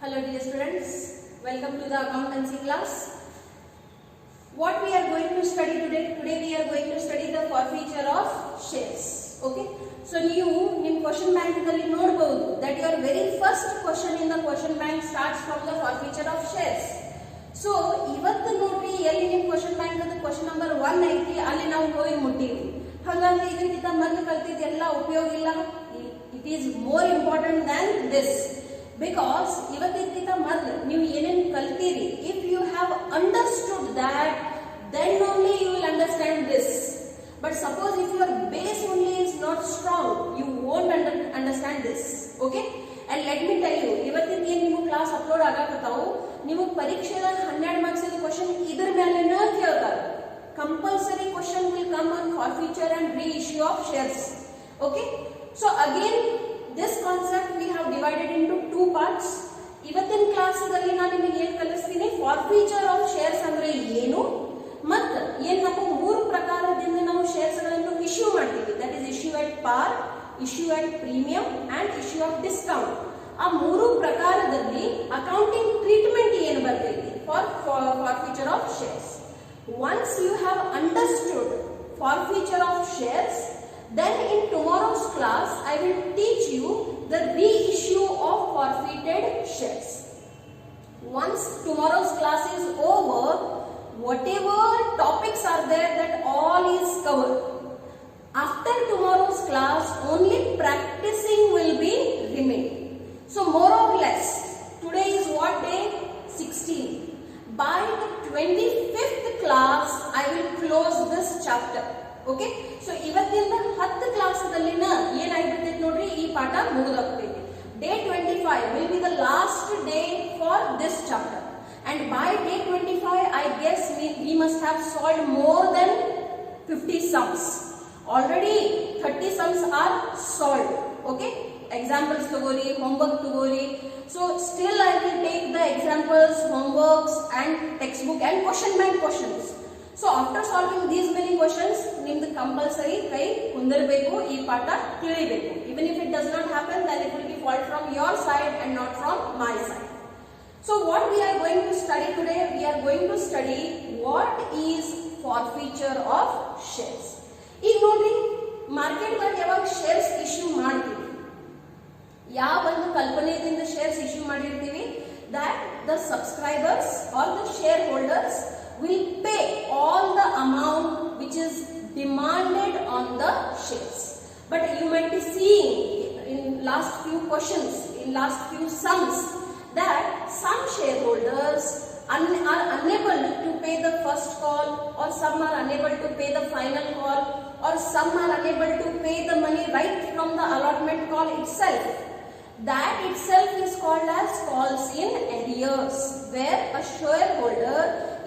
Hello dear students, welcome to the accountancy class. What we are going to study today? Today we are going to study the forfeiture of shares. Okay. So ನೀವು ನಿಮ್ಮ question bank ದಲ್ಲಿ ನೋಡಬಹುದು that your very first question in the question bank starts from the forfeiture of shares. So ಇವತ್ತು ನೋಡ್ರಿ ಎಲ್ಲಿ ನಿಮ್ಮ question bank the question number 1 ಐತಿ ಅಲ್ಲಿ ನಾವು ಹೋಗಿ ಮುಟ್ಟಿವಿ. ಹಾಗಾಗಿ ಇದಕ್ಕಿಂತ ಮೊದಲು ಕಲ್ತಿದ್ದ ಎಲ್ಲ ಉಪಯೋಗ ಇಲ್ಲ. It is more important than this. Because ಇವತ್ತಿನ ಮೊದಲು ನೀವು ಏನೇನು ಕಲ್ತೀರಿ, if you have understood that, then only you will understand this. But suppose if your base only is not strong, you won't understand this. Okay? And let me tell you, ಇವತ್ತಿನ ಏನು ನಿಮ್ಮ class upload ಆಗಕತ್ತಾವು, ನೀವು ಪರೀಕ್ಷೆದ 12 marks question ಇದ್ರ ಮೇಲೆನೇ ಕೇಳ್ತಾರೆ. Compulsory question will come on forfeiture and reissue of shares. Okay? So again, this concept we have divided into two parts. ಇವತ್ತಿನ class ದಲ್ಲಿ ನಾನು ನಿಮಗೆ ಏನು ಕಲಿಸ್ತೀನಿ, ಫಾರ್ಫೀಚರ್ ಆಫ್ ಶೇರ್ಸ್ ಅಂದ್ರೆ ಏನು ಮತ್ತು ಏನು ನಾವು ಮೂರು ಪ್ರಕಾರದಿಂದ ನಾವು ಶೇರ್ಸ್ ಗಳನ್ನು ಇಶ್ಯೂ ಮಾಡ್ತೀವಿ. That is issue at par, issue at premium and issue of discount. ಆ ಮೂರು ಪ್ರಕಾರದಲ್ಲಿ ಅಕೌಂಟಿಂಗ್ ಟ್ರೀಟ್ಮೆಂಟ್ ಏನು ಬರ್ತೈತಿ for forfeiture of shares. Once you have understood forfeiture of shares, then in tomorrow's class I will teach you the reissue of forfeited shares. Once tomorrow's class is over, whatever topics are there, that all is covered. After tomorrow's class, only practicing will be remain. So more or less, today is what day? 16. By the 25th class, I will close this chapter. Okay? So ಇವತ್ತಿಂದ 10 class ದಲ್ಲಿನ ಏನಾಗ್ಬಿಡ್ತೈತಿ ನೋಡ್ರಿ, ಈ ಪಾಠ ಮುಗಿದೋಗ್ತೈತಿ. Day 25 will be the last day for this chapter. And by day 25, I guess we must have solved more than 50 sums. Already 30 sums are solved. Okay? Examples tagori, homework tagori. So still I will take the examples, homeworks and textbook and question bank questions. So after solving these many questions, nimdu compulsory kai kundirbeku, ee paಠ ತಿಳಿಬೇಕು. Even if it does not happen, then it will be fault from your side and not from my side. So what we are going to study today, we are going to study what is forfeiture of shares. ಈಗ ನೋಡ್ರಿ, market ದಾಗ ಯಾವಾಗ shares issue ಮಾಡ್ತೀವಿ, ಯಾವ ಒಂದು ಕಲ್ಪನೆಯಿಂದ shares issue ಮಾಡಿರ್ತೀವಿ, that the subscribers or the shareholders will pay all the amount which is demanded on the shares. But you might be seeing in last few questions, in last few sums, that some shareholders are unable to pay the first call, or some are unable to pay the final call, or some are unable to pay the money right from the allotment call itself. That itself is called as calls in arrears, where a shareholder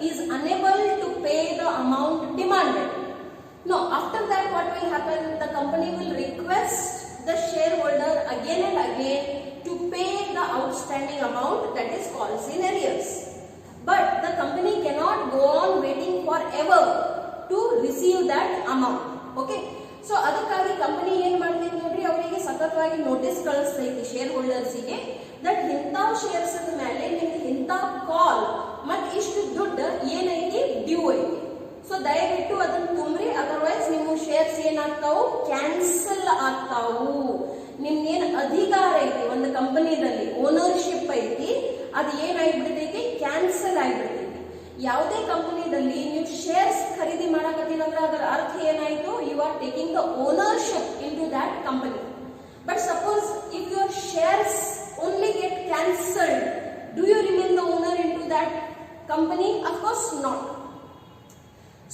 is unable to pay the amount demanded. Now, after that what will happen? The company will request the shareholder again and again to pay the outstanding amount, that is calls in arrears. But the company cannot go on waiting forever to receive that amount. Okay? So ಅದಕ್ಕಾಗಿ company ಏನ್ ಮಾಡ್ತೈತಿ ನೋಡ್ರಿ, ಅವರಿಗೆ ಸತತವಾಗಿ notice ಕಳಿಸ್ತೈತಿ share ಹೋಲ್ಡರ್ಸಿಗೆ, that ಇಂಥ shares ಮೇಲೆ ನಿಮ್ಗೆ ಇಂಥ ಕಾಲ್ ಮತ್ ಇಷ್ಟು ದುಡ್ಡು ಏನೈತಿ ಡ್ಯೂ ಐತಿ. ಸೊ ದಯವಿಟ್ಟು ಅದನ್ನ ತುಂಬ್ರಿ, ಅದರ್ವೈಸ್ ನಿಮ್ಮ ಶೇರ್ಸ್ ಏನಾಗ್ತಾವು, ಕ್ಯಾನ್ಸಲ್ ಆಗ್ತಾವು. ನಿಮ್ಗೇನ್ ಅಧಿಕಾರ ಐತಿ ಒಂದು ಕಂಪನಿದಲ್ಲಿ, ಓನರ್ಶಿಪ್ ಐತಿ, ಅದು ಏನಾಗ್ಬಿಡ್ತೈತಿ, ಕ್ಯಾನ್ಸಲ್ ಆಗ್ಬಿಡ್ತೈತಿ. ಯಾವುದೇ ಕಂಪನಿದಲ್ಲಿ ನೀವು ಶೇರ್ಸ್ ಖರೀದಿ ಮಾಡಕತ್ತೀರ ಅಂದ್ರೆ ಅದರ ಅರ್ಥ ಏನಾಯ್ತು, you are taking the ownership into that company. But suppose if your shares only get cancelled, do you remain the owner into that company? Of course not.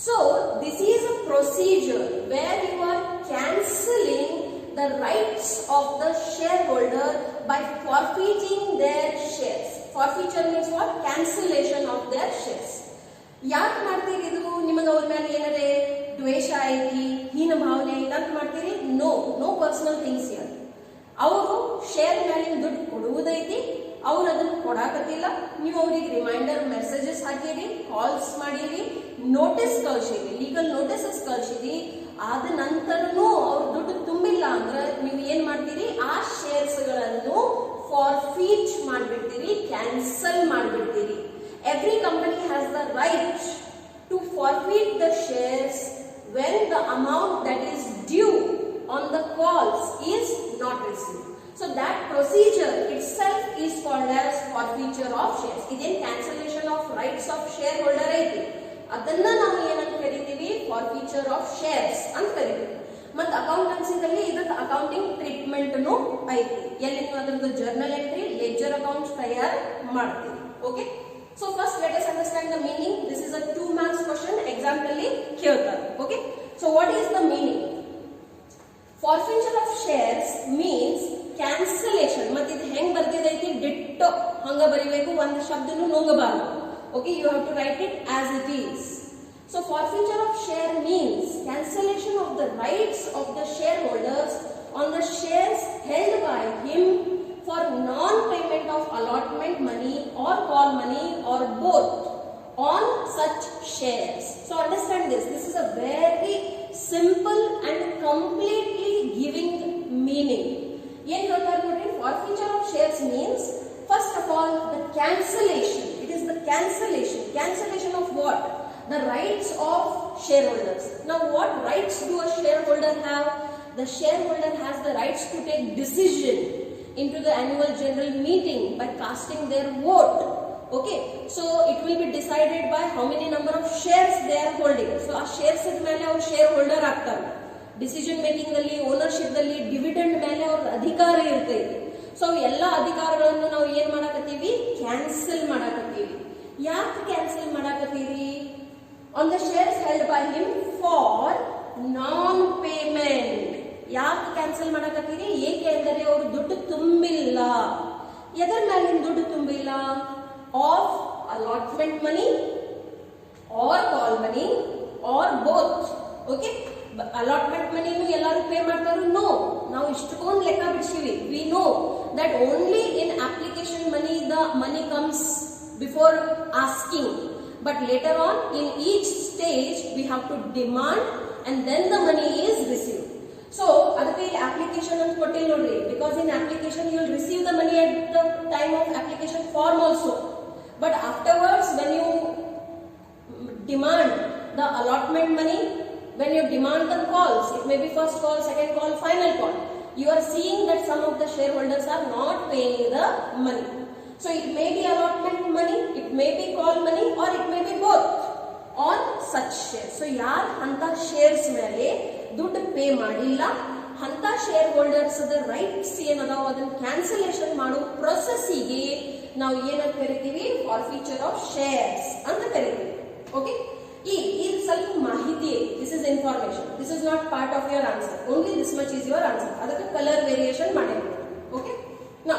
So this is a procedure where you are cancelling the rights of the shareholder by forfeiting their shares. Forfeiture means what? Cancellation of their shares. ಯಾಕೆ ಮಾಡ್ತೀರಿ ಇದು? ನಿಮಗೆ ಅವ್ರ ಮೇಲೆ ಏನಾರೆ ದ್ವೇಷ ಐತಿ, ಹೀನ ಭಾವನೆ ಐತಿ ಅಂತ ಮಾಡ್ತೀರಿ? No personal things here. ಅವರು ಶೇರ್ ಮೇಲಿನ ದುಡ್ಡು ಕೊಡುವುದೈತಿ, ಅವ್ರು ಅದನ್ನ ಕೊಡಾಕತ್ತಿಲ್ಲ, ನೀವು ಅವ್ರಿಗೆ ರಿಮೈಂಡರ್ ಮೆಸೇಜಸ್ ಹಾಕಿರಿ, ಕಾಲ್ಸ್ ಮಾಡಿರಿ, ನೋಟಿಸ್ ಕಳ್ಸಿರಿ, ಲೀಗಲ್ ನೋಟಿಸಸ್ ಕಳ್ಸಿರಿ. ಆದ ನಂತರನೂ ಅವ್ರ ದುಡ್ಡು ತುಂಬಿಲ್ಲ ಅಂದ್ರೆ ನೀವು ಏನ್ ಮಾಡ್ತೀರಿ, ಆ ಶೇರ್ಸ್ ಗಳನ್ನು ಫಾರ್ಫಿ ಫಾರ್ಫೀಟ್ ಮಾಡಿಬಿಡ್ತೀರಿ, ಕ್ಯಾನ್ಸಲ್ ಮಾಡಿಬಿಡ್ತೀರಿ. Every company has the right to forfeit the shares when the amount that is due on the calls is not received. So that procedure itself is called as forfeiture of shares. Idan cancellation of rights of shareholder ಐತಿ, ಅದನ್ನ ನಾವು ಏನಂತ ಕರಿತೀವಿ, forfeiture of shares ಅಂತ ಕರಿತೀವಿ. ಮತ್ತು ಅಕೌಂಟೆನ್ಸಿದಲ್ಲಿ ಇದಕ್ಕೆ accounting treatment ಐತಿ. ಎಲ್ಲಿ ನೀವು ಅದರದ್ದು ಜರ್ನಲ್ ಎಂಟ್ರಿ, ಲೆಡ್ಜರ್ ಅಕೌಂಟ್ಸ್ ತಯಾರು ಮಾಡ್ತೀವಿ. Okay, so first let us understand the meaning. This is a 2 marks question, exam ನಲ್ಲಿ ಕೇಳ್ತಾರೆ. Okay, so what is the meaning? Forfeiture of shares means cancellation. ಮತ್ತೆ ಇದು ಹೆಂಗ್ ಬರ್ತಿದೈತಿ, ಡಿಟ್ಟೋ ಹಂಗ ಬರಿಬೇಕು, ಒಂದು ಶಬ್ದನು ನುಂಗಬಾರದು. Okay, you have to write it as it is. So forfeiture of share means cancellation of the rights of the shareholders on the shares held by him for non-payment of allotment money or call money or both on such shares. So understand this. This is a very simple and completely giving meaning. Yen ಹೇಳ್ತಾರೆ ನೋಡಿ, forfeiture of shares means first of all the cancellation. It is the cancellation of what? The rights of shareholders. Now what rights do a shareholder have? The shareholder has the rights to take decision into the annual general meeting by casting their vote. Okay, so it will be decided by how many number of shares they are holding. So ಆ shares ಮೇಲೆ ಅವರು shareholder ಆಗ್ತಾರೆ. Decision making ನಲ್ಲಿ, ownership ದಲ್ಲಿ, dividend ಮೇಲೆ ಅವ್ರ ಅಧಿಕಾರ ಇರ್ತೈತಿ. ಸೊ ಎಲ್ಲ ಅಧಿಕಾರಗಳನ್ನು ನಾವು ಏನ್ ಮಾಡಾಕತ್ತೀವಿ, ಕ್ಯಾನ್ಸಲ್ ಮಾಡಾಕತ್ತೀವಿ. ಯಾಕೆ ಕ್ಯಾನ್ಸಲ್ ಮಾಡಾಕತ್ತೀವಿ? On the shares held by him for non payment. ಯಾಕೆ ಕ್ಯಾನ್ಸಲ್ ಮಾಡಾಕತ್ತೀರಿ? ಏಕೆ ಅಂದರೆ ಅವರು ದುಡ್ಡು ತುಂಬಿಲ್ಲ. ಎದರ ಮೇಲಿನ ದುಡ್ಡು ತುಂಬಿಲ್ಲ? Of allotment money or call money or both. Okay, allotment ಮನಿನೂ ಎಲ್ಲರೂ ಪೇ ಮಾಡ್ತಾರೋ? ನೋ, ನಾವು ಇಷ್ಟಕ್ಕೊಂದು ಲೆಕ್ಕ ಬಿಡಿಸಿವಿ. We know that only in application money the money comes before asking, but later on in each stage we have to demand and then the money is receive. So ಅದಕ್ಕೆ ಇಲ್ಲಿ application ಅಂತ ಕೊಟ್ಟಿಲ್ಲ ನೋಡ್ರಿ, because in application you will receive the money at the time of application form also, but afterwards when you demand the allotment money, when you demand the calls, it may be first call, second call, final call, you are seeing that some of the shareholders are not paying the money. So it may be allotment money, it may be call money, or it may be both on such shares. So yaar anta shares ಮೇಲೆ ದುಡ್ಡು pay ಮಾಡಿಲ್ಲ, ಅಂತ share holders the rights ಏನದಾವ ಅದನ್ನ cancellation ಮಾಡೋ ಪ್ರೊಸೆಸ್ಸಿಗೆ ನಾವು ಏನಂತ ಕರಿತೀವಿ, ಫಾರ್ಫೀಚರ್ ಆಫ್ ಶೇರ್ಸ್ ಅಂತ ಕರಿತೀವಿ. ಓಕೆ, ಇದು ಸ್ವಲ್ಪ ಮಾಹಿತಿ. This is information, this is not part of your answer, only this much is your answer. ಅದಕ್ಕೆ ಕಲರ್ ವೇರಿಯೇಷನ್ ಮಾಡಿರ್ತೀವಿ. Okay, now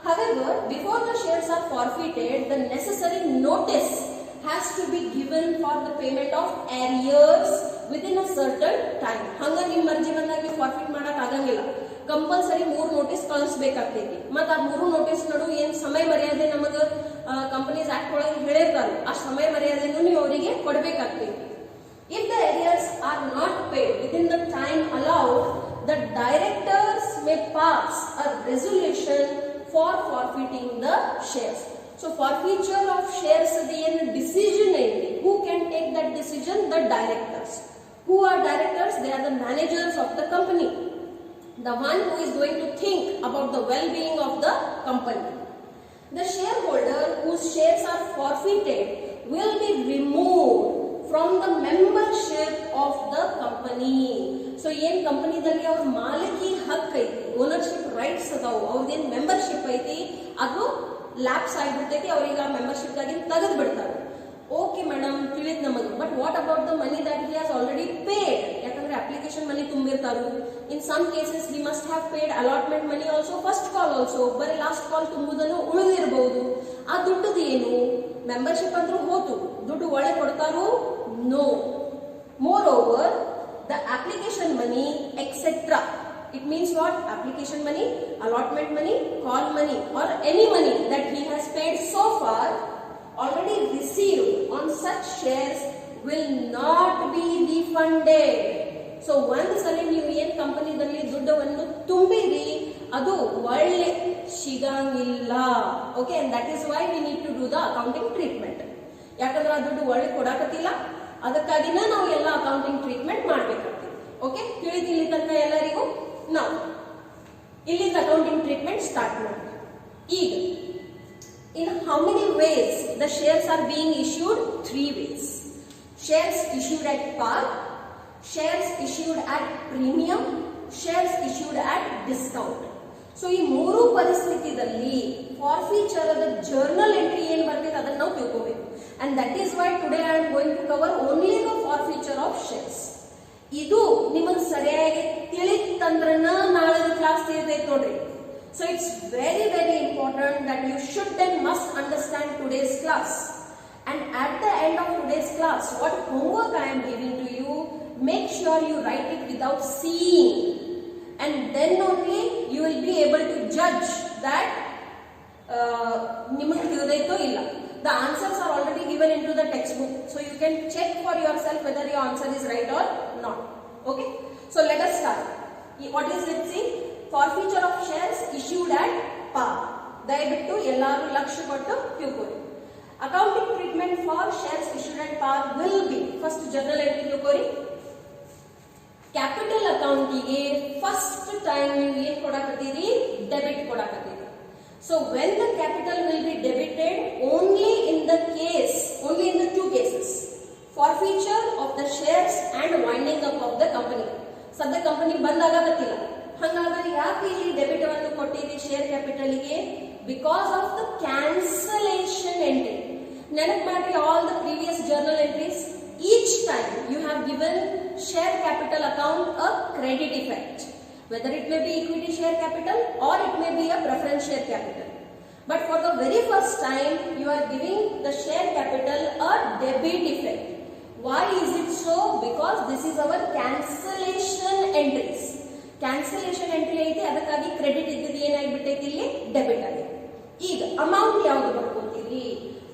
however before the shares are forfeited the necessary notice has to be given for the payment of arrears within a certain time. ಹಂಗ ನಿಮ್ಮ ಮರ್ಜಿ ಬಂದಾಗ ಫಾರ್ಫಿಟ್ ಮಾಡಕ್ ಆಗಂಗಿಲ್ಲ, compulsory 3 notice ಕಳಿಸಬೇಕಾಗ್ತೈತಿ. ಮತ್ತ ಆ 3 notice ನಡು ಏನ್ ಸಮಯ ಮರ್ಯಾದೆ ನಮಗ ಕಂಪನೀಸ್ ಆಕ್ಟ್ ಒಳಗೆ ಹೇಳಿರ್ತಾರೆ, ಆ ಸಮಯ ಮರ್ಯಾದೆಯನ್ನು ನೀವು ಅವರಿಗೆ ಕೊಡಬೇಕಾಗ್ತೈತಿ. If the arrears are not paid within the time allowed, the directors may pass a resolution for forfeiting the shares. So forfeiture of shares is a decision. Who can take that decision? The directors. Who are directors? They are the managers of the company, the one who is going to think about the well-being of the company. The shareholder whose shares are forfeited will be removed from the membership of the company. So ಏನ್ ಕಂಪನಿದಲ್ಲಿ ಅವ್ರ ಮಾಲಕಿ ಹಕ್ಕು ಐತಿ, ownership rights ಅದಾವು, ಅವ್ರದೇನ್ membership ಐತಿ ಅದು lapse ಆಗಿಬಿಡ್ತೈತಿ, ಅವ್ರಿಗೆ ಆ membership ದಾಗಿ ತೆಗೆದು ಬಿಡ್ತಾರೆ. ಓಕೆ ಮೇಡಮ್, ತಿಳಿತ್ ನಮಗೆ, but what about the money that he has already paid? ಯಾಕಂದ್ರೆ ಅಪ್ಲಿಕೇಶನ್ ಮನಿ ತುಂಬಿರ್ತಾರು. In some cases he must have paid allotment money also, first call also, ಬರೀ ಲಾಸ್ಟ್ ಕಾಲ್ ತುಂಬುದನ್ನು ಉಳಿದಿರಬಹುದು. ಆ ದುಡ್ಡದು ಏನು? ಮೆಂಬರ್ಶಿಪ್ ಅಂದ್ರೂ ಹೋತು, ದುಡ್ಡು ಒಳ್ಳೆ ಕೊಡ್ತಾರೋ? No. More over the application money etc. It means what? Application money, allotment money, call money or any money that he has paid so far already received on such shares will not be refunded. So once ಅಲ್ಲಿ ನೀವು ಏನ್ ಕಂಪನಿದಲ್ಲಿ ದುಡ್ಡನ್ನು ತುಂಬಿರಿ ಅದು ಒಳ್ಳೆ ಸಿಗಂಗಿಲ್ಲ. Okay, and that is why we need to do the accounting treatment. ಯಾಕಂದ್ರೆ ಆ ದುಡ್ಡು ಒಳ್ಳೆ ಕೊಡಾಕತ್ತಿಲ್ಲ, ಅದಕ್ಕಾಗಿನ ನಾವು ಎಲ್ಲ ಅಕೌಂಟಿಂಗ್ ಟ್ರೀಟ್ಮೆಂಟ್ ಮಾಡ್ಬೇಕಾಗ್ತದೆ. ಓಕೆ, ತಿಳಿದಿಲ್ಲಿ ತನಕ ಎಲ್ಲರಿಗೂ? ನಾವು ಇಲ್ಲಿಂದ ಅಕೌಂಟಿಂಗ್ ಟ್ರೀಟ್ಮೆಂಟ್ ಸ್ಟಾರ್ಟ್ ಮಾಡಿ. ಈಗ in how many ways the shares are being issued? 3 ways. Shares issued at par, shares issued at premium, shares issued at discount. So ಈ ಮೂರು ಪರಿಸ್ಥಿತಿಯಲ್ಲಿ ಫಾರ್ಫೀಚರ್ ಅದ ಜರ್ನಲ್ ಎಂಟ್ರಿ ಏನು ಬರ್ತದೆ ಅದನ್ನ ನಾವು ತಿಳ್ಕೋಬೇಕು. and that is why today I am going to cover only the forfeiture of shares. ಇದು ನಿಮಗೆ ಸರಿಯಾಗಿ ತಿಳಿತಂದ್ರನ ನಾಳೆ ಕ್ಲಾಸ್ ತಿಳಿತೈತೆ ನೋಡ್ರಿ. So it's very important that you should and must understand today's class. And at the end of today's class, what homework I am giving to you, make sure you write it without seeing. And then only you will be able to judge that ನಿಮಗೆ ತಿಳಿದೈತೋ ಇಲ್ಲ. The answers are already given into the textbook. So you can check for yourself whether your answer is right or not. Okay. So let us start. What is it? See? Forfeiture of shares issued at par. ದಯವಿಟ್ಟು ಎಲ್ಲರೂ ಲಕ್ಷ್ಯ ಕೊಟ್ಟು ತಿಳ್ಕೊಳ್ಳಿ. Accounting treatment for shares issued at par will be, first general entry ತಿಳ್ಕೊಳ್ಳಿ. Capital ಅಕೌಂಟಿಗೆ first time ನೀವು ಏನು ಕೊಡಾಕತ್ತೀರಿ? ಡೆಬಿಟ್ ಕೊಡಾಕತ್ತೀರಿ. So when the capital will be debited only in the two cases, forfeiture of the shares and winding up of the company. ಸದ್ಯ company ಬಂದ್ ಆಗಕತ್ತಿಲ್ಲ, ಹಾಗಾದ್ರೆ ಯಾಕೆ ಇಲ್ಲಿ ಡೆಬಿಟ್ ಅನ್ನು ಕೊಟ್ಟಿರಿ ಶೇರ್ ಕ್ಯಾಪಿಟಲ್ಗೆ? Because of the cancellation entry. ನೆನಪು ಮಾಡ್ರಿ, all the previous journal entries, each time you have given share capital account a credit effect, whether it may be equity share capital or it may be a preference share capital. But for the very first time you are giving the share capital a debit effect. Why is it so? Because this is our cancellation entries. Cancellation entry ಐತಿ, ಅದಕ್ಕಾಗಿ credit ಇದ್ದಿದ್ದು ಏನಾಗ್ಬಿಟ್ಟೈತಿ, ಇಲ್ಲಿ debit ಆಗಿದೆ. ಈಗ amount ಯಾವ್ದು ಬರ್ಕೋತೀರಿ?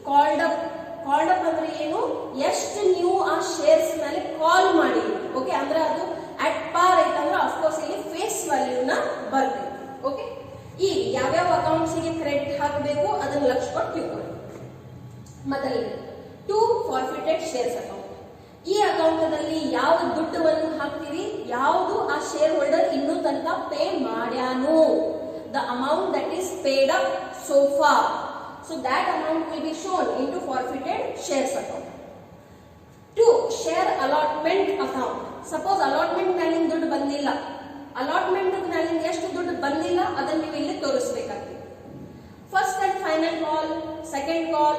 Called up ಅಂದ್ರೆ ಏನು? ಎಷ್ಟು ನೀವು ಆ ಶೇರ್ಸ್ ಮೇಲೆ ಕಾಲ್ ಮಾಡಿ. ಓಕೆ, ಅಂದ್ರೆ ಅದು ಅಟ್ ಪಾರ್ ಐತಂದ್ರೆ ಅಫ್ಕೋರ್ಸ್ ಇಲ್ಲಿ ಫೇಸ್ ವ್ಯಾಲ್ಯೂನ ಬರ್ತದೆ. ಓಕೆ, ಈಗ ಯಾವ್ಯಾವ ಅಕೌಂಟ್ಸ್ ಗೆ ಕ್ರೆಡಿಟ್ ಹಾಕಬೇಕು ಅದನ್ನ ಲಕ್ಷ್ಯ ಕೊಟ್ಟು ತಿಳ್ಕೊಳ್ಳಿ. ಮೊದಲಿಗೆ ಟು ಫಾರ್ಫಿಟೆಡ್ ಶೇರ್ಸ್ ಅಕೌಂಟ್. ಈ ಅಕೌಂಟದಲ್ಲಿ ಯಾವ ದುಡ್ಡನ್ನು ಹಾಕ್ತೀರಿ, ಯಾವುದು ಆ ಶೇರ್ ಹೋಲ್ಡರ್ ಇನ್ನೂ ತನಕ ಪೇ ಮಾಡ್ಯಾನು, the amount that is paid up so far. So that amount will be shown into forfeited shares account. 2. Share allotment account. Suppose allotment ಮೇಲಿನ ದುಡ್ಡು ಬಂದಿಲ್ಲ, allotment ಮೇಲಿನ ಎಷ್ಟು ದುಡ್ಡು ಬಂದಿಲ್ಲ ಅದನ್ನ ನೀವು ಇಲ್ಲಿ ತೋರಿಸಬೇಕಾಗ್ತದೆ. First and final call, second call,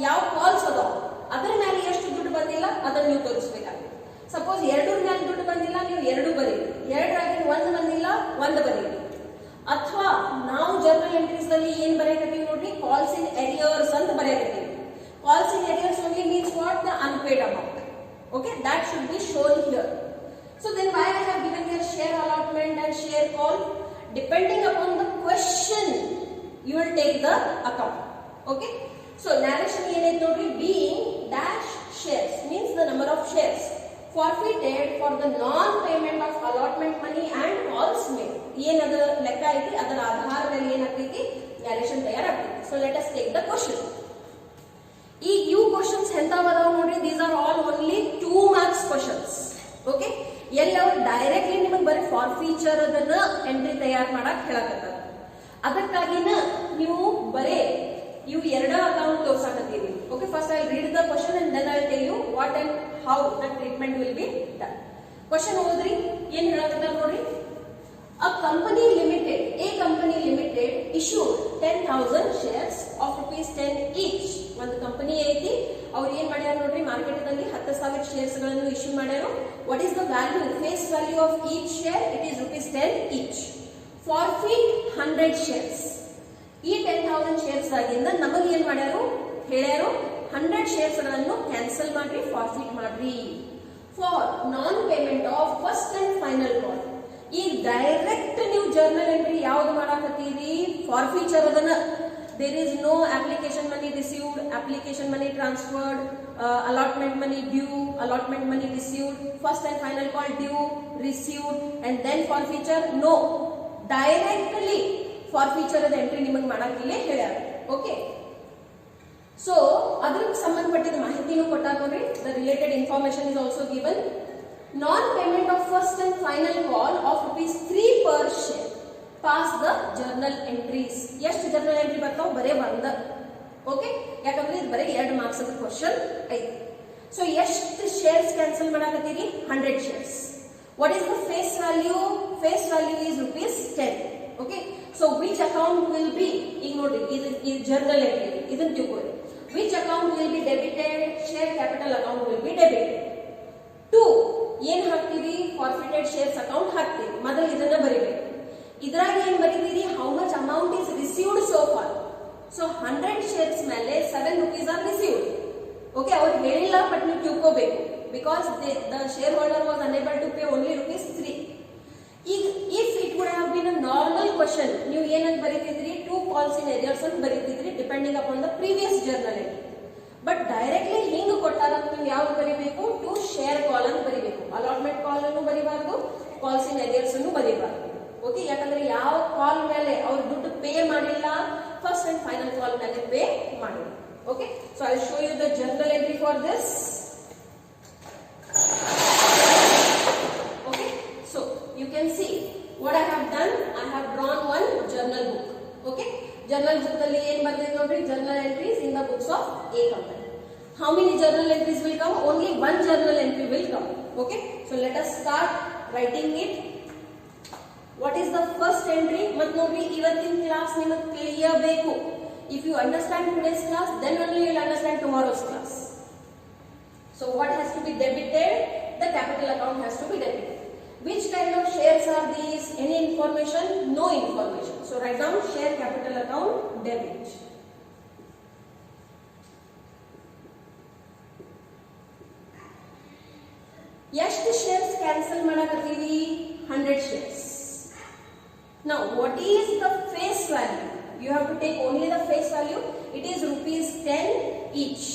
ಯಾವ ಕಾಲ್ಸ್ ಅದಾವ ಅದರ ಮೇಲೆ ಎಷ್ಟು ದುಡ್ಡು ಬಂದಿಲ್ಲ ಅದನ್ನ ನೀವು ತೋರಿಸಬೇಕಾಗ್ತದೆ. ಸಪೋಸ್ 2 ಮೇಲೆ ದುಡ್ಡು ಬಂದಿಲ್ಲ, ನೀವು 2 ಬರೀರಿ. 2 1 ಬಂದಿಲ್ಲ, 1 ಬರೀರಿ. ಅಥವಾ ನಾವು ಜರ್ನಲ್ ಎಂಟ್ರೀಸ್ ಅಲ್ಲಿ ಏನ್ ಬರೆಯಕತ್ತೀವಿ ನೋಡ್ರಿ, ಕಾಲ್ಸ್ ಇನ್ ಎರಿಯರ್ಸ್ ಅಂತ ಬರೆಯಕತ್ತೀವಿ. Calls in arrears only means what? The unpaid amount. Okay, that should be shown here. So then why I have given here share allotment and share call? Depending upon the question you will take the account. Okay, so narration ಏನೈತೆ ನೋಡ್ರಿ, being dash shares means the number of shares forfeited for the non-payment of allotment money and calls made. ಏನದ ಲೆಕ್ಕ ಐತಿ ಅದರ ಆಧಾರದ ಮೇಲೆ ಏನಾಗ್ತೈತಿ, narration ತಯಾರಾಗ್ತೈತಿ. So let us take the question. ಈಗ ಇವು ಕ್ವೆಶ್ಚನ್ಸ್ ಎಂತಾವ ಅದಾವ ನೋಡ್ರಿ, these are all only 2 marks questions. Okay, ಎಲ್ಲಿ ಅವ್ರು ಡೈರೆಕ್ಟ್ಲಿ ನಿಮಗೆ ಬರೀ ಫಾರ್ಫೀಚರ್ ಅದನ್ನ ಎಂಟ್ರಿ ತಯಾರು ಮಾಡಕ್ ಹೇಳಕತ್ತಾರ. ಅದಕ್ಕಾಗಿನ ನೀವು ಬರೇ ಇವು 2 ಅಕೌಂಟ್ ತೋರ್ಸಾಕತ್ತೀವಿ. Okay, first I read the question and then I tell you what and how the treatment will be done. Question ಓದ್ರಿ, ಏನ್ ಹೇಳಕತ್ತಾರ ನೋಡ್ರಿ. A company limited issued 10,000 shares of ₹10 each. ಒಂದು ಕಂಪನಿ ಐತಿ, ಅವ್ರು ಏನ್ ಮಾಡ್ಯಾರ ನೋಡ್ರಿ, ಮಾರ್ಕೆಟ್ ದಲ್ಲಿ 10,000 ಶೇರ್ಸ್ ಗಳನ್ನು ಇಶ್ಯೂ ಮಾಡ್ಯಾರ. What is the value, face value of each share? It is ₹10 each. Forfeit 100 shares. ಈ 10,000 ಶೇರ್ಸ್ ಆಗಿಂದ ನಮಗೆ ಏನ್ ಮಾಡ್ಯಾರು ಹೇಳ್ಯಾರು, 100 ಶೇರ್ಸ್ ಗಳನ್ನು ಕ್ಯಾನ್ಸಲ್ ಮಾಡ್ರಿ, ಫಾರ್ಫಿಟ್ ಮಾಡ್ರಿ. For non payment of first and final call. ಈಗ ಡೈರೆಕ್ಟ್ ನೀವು ಜರ್ನಲ್ ಎಂಟ್ರಿ ಯಾವ್ದು ಮಾಡಾಕತ್ತೀರಿ, ಫಾರ್ಫಿಚರ್ ಅದನ್ನ. There is no application money received, application money transferred, allotment money due, allotment money received, first and final call due, received, and then forfeiture. No, directly forfeiture entry ನಿಮಗೆ ಮಾಡಕ್ಕಿಲ್ಲೇ ಹೇಳ್ಯಾರ. Okay, so ಅದಕ್ಕೆ ಸಂಬಂಧಪಟ್ಟಿದ ಮಾಹಿತಿನೂ ಕೊಟ್ಟಾರ ನೋಡ್ರಿ. The related information is also given. Non payment of first and final Call of ₹3 per share pass the journal entries. ಎಷ್ಟು journal entry ಬರ್ತಾವ? ಬರೇ ಒಂದ. ಓಕೆ, ಯಾಕಂದ್ರೆ ಇದು ಬರೀ 2 ಮಾರ್ಕ್ಸ್ ಅದ ಕ್ವಶನ್ ಐತಿ. ಸೊ ಎಷ್ಟು ಶೇರ್ಸ್ ಕ್ಯಾನ್ಸಲ್ ಮಾಡಾಕತ್ತೀರಿ? 100 shares. What is the face value? Face value is ₹10. Okay, so which account will be, ಈಗ ನೋಡ್ರಿ ಇದು ಜರ್ನಲ್ ಎಂಟ್ರಿ, ಇದನ್ನ ತಿಳ್ಕೊಳ್ಳಿ. Which account will be debited? Share capital account will be debited. 2 ಏನ್ ಹಾಕ್ತೀವಿ? Forfeited shares account ಹಾಕ್ತೀವಿ. ಮೊದಲು ಇದನ್ನ ಬರೀಬೇಕು. ಇದ್ರಾಗ ಏನ್ ಬರೀತೀರಿ? How much amount is received so far. So 100 shares ಮೇಲೆ ₹7 ಆರ್ ರಿಸೀವ್ಡ್. ಓಕೆ, ಅವ್ರು ಹೇಳಿಲ್ಲ, ಬಟ್ ನೀವು ತಿಳ್ಕೋಬೇಕು. Because the share holder was unable to pay only ₹3. ಈಗ if it would have been a normal question, ನೀವು ಏನಂತ ಬರೀತಿದ್ರಿ? 2 calls in arrears ಅಂತ ಬರೀತಿದ್ರಿ, depending upon the previous journal entry. But directly ಹಿಂಗ್ ಕೊಟ್ಟಾರ, ನೀವು ಯಾವ್ದು ಬರೀಬೇಕು? 2 share call ಅಂತ ಬರೀಬೇಕು. ಅಲಾಟ್ಮೆಂಟ್ ಕಾಲ್ ಅನ್ನು ಬರೀಬಾರ್ದು, ಕಾಲ್ಸ್ ಇನ್ arrears ಅನ್ನು ಬರೀಬಾರ್ದು. ಓಕೆ, ಯಾಕಂದ್ರೆ ಯಾವ ಕಾಲ್ ಮೇಲೆ ಅವ್ರು ದುಡ್ಡು ಪೇ ಮಾಡಿಲ್ಲ, ಫಸ್ಟ್ ಅಂಡ್ ಫೈನಲ್ ಕಾಲ್ ಮೇಲೆ ಪೇ ಮಾಡಿಲ್ಲ. Okay, so I show you the journal entry for this. Okay, so you can see what I have done. I have drawn one journal book. Okay, journal book alli ಏನು ಬಂದಿದೆ ನೋಡ್ರಿ? journal entries in the books of A company. How many journal entries will come? Only one journal entry will come. Okay, so let us start writing it. What is the first entry? ಮತ್ ನೋಡ್ರಿ, ಇವತ್ತಿನ class ನಿಮಗೆ ತಿಳಿಯಬೇಕು. If you understand today's class, then only you will understand tomorrow's class. So what has to be debited? The capital account has to be debited. Which kind of shares are these? Any information? No information. So write down share capital account debit. ಎಷ್ಟು shares cancel ಮಾಡಕತ್ತೀವಿ? 100 shares. Now what is the face value? You have to take only the face value. It is ₹10 each.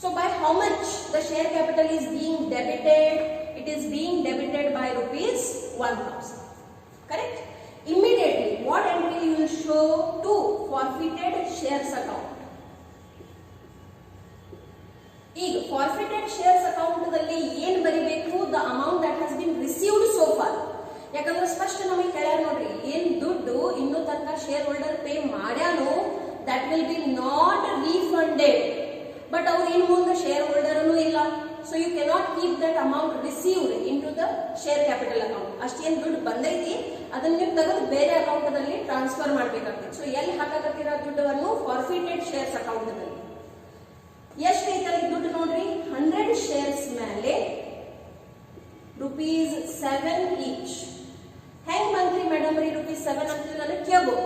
So by how much the share capital is being debited? It is being debited by ₹1000. Correct? Immediately what entry you will show? To forfeited shares account. ಈಗ forfeited shares account ದಲ್ಲಿ ಏನು ಬರಿಬೇಕು? The amount that has been received so far. ಯಾಕಂದ್ರೆ ಸ್ಪಷ್ಟ ನಮಗೆ ಕೇಳ್ಯಾರ ನೋಡ್ರಿ, ಏನ್ ದುಡ್ಡು ಇನ್ನೂ ತನಕ ಶೇರ್ ಹೋಲ್ಡರ್ ಪೇ ಮಾಡ್ಯಾನೋ that will be not refunded. But ಅವ್ರು ಇನ್ ಮುಂದೆ ಶೇರ್ ಹೋಲ್ಡರ್ನು ಇಲ್ಲ. So you cannot keep that amount received into the share capital account. ಅಷ್ಟೇನ್ ದುಡ್ಡು ಬಂದೈತಿ, ಅದನ್ನ ನೀವು ತೆಗೆದು ಬೇರೆ ಅಕೌಂಟ್ ದಲ್ಲಿ ಟ್ರಾನ್ಸ್ಫರ್ ಮಾಡ್ಬೇಕಾಗ್ತದೆ. ಸೊ ಎಲ್ಲಿ ಹಾಕಾಕತ್ತಿರೋ ದುಡ್ಡನ್ನು? ಫಾರ್ಫಿಟೆಡ್ ಶೇರ್ಸ್ ಅಕೌಂಟ್ ದಲ್ಲಿ. ಎಷ್ಟು ಐತಲ್ಲ ದುಡ್ಡು ನೋಡ್ರಿ, 100 ಶೇರ್ಸ್ ಮೇಲೆ ₹7 each. ಹೆಂಗ್ ಬಂದ್ರಿ ಮೇಡಮ್ ರೀ ₹7 ಅಂತ ನನಗೆ ಕೇಳ್ಬೋದು.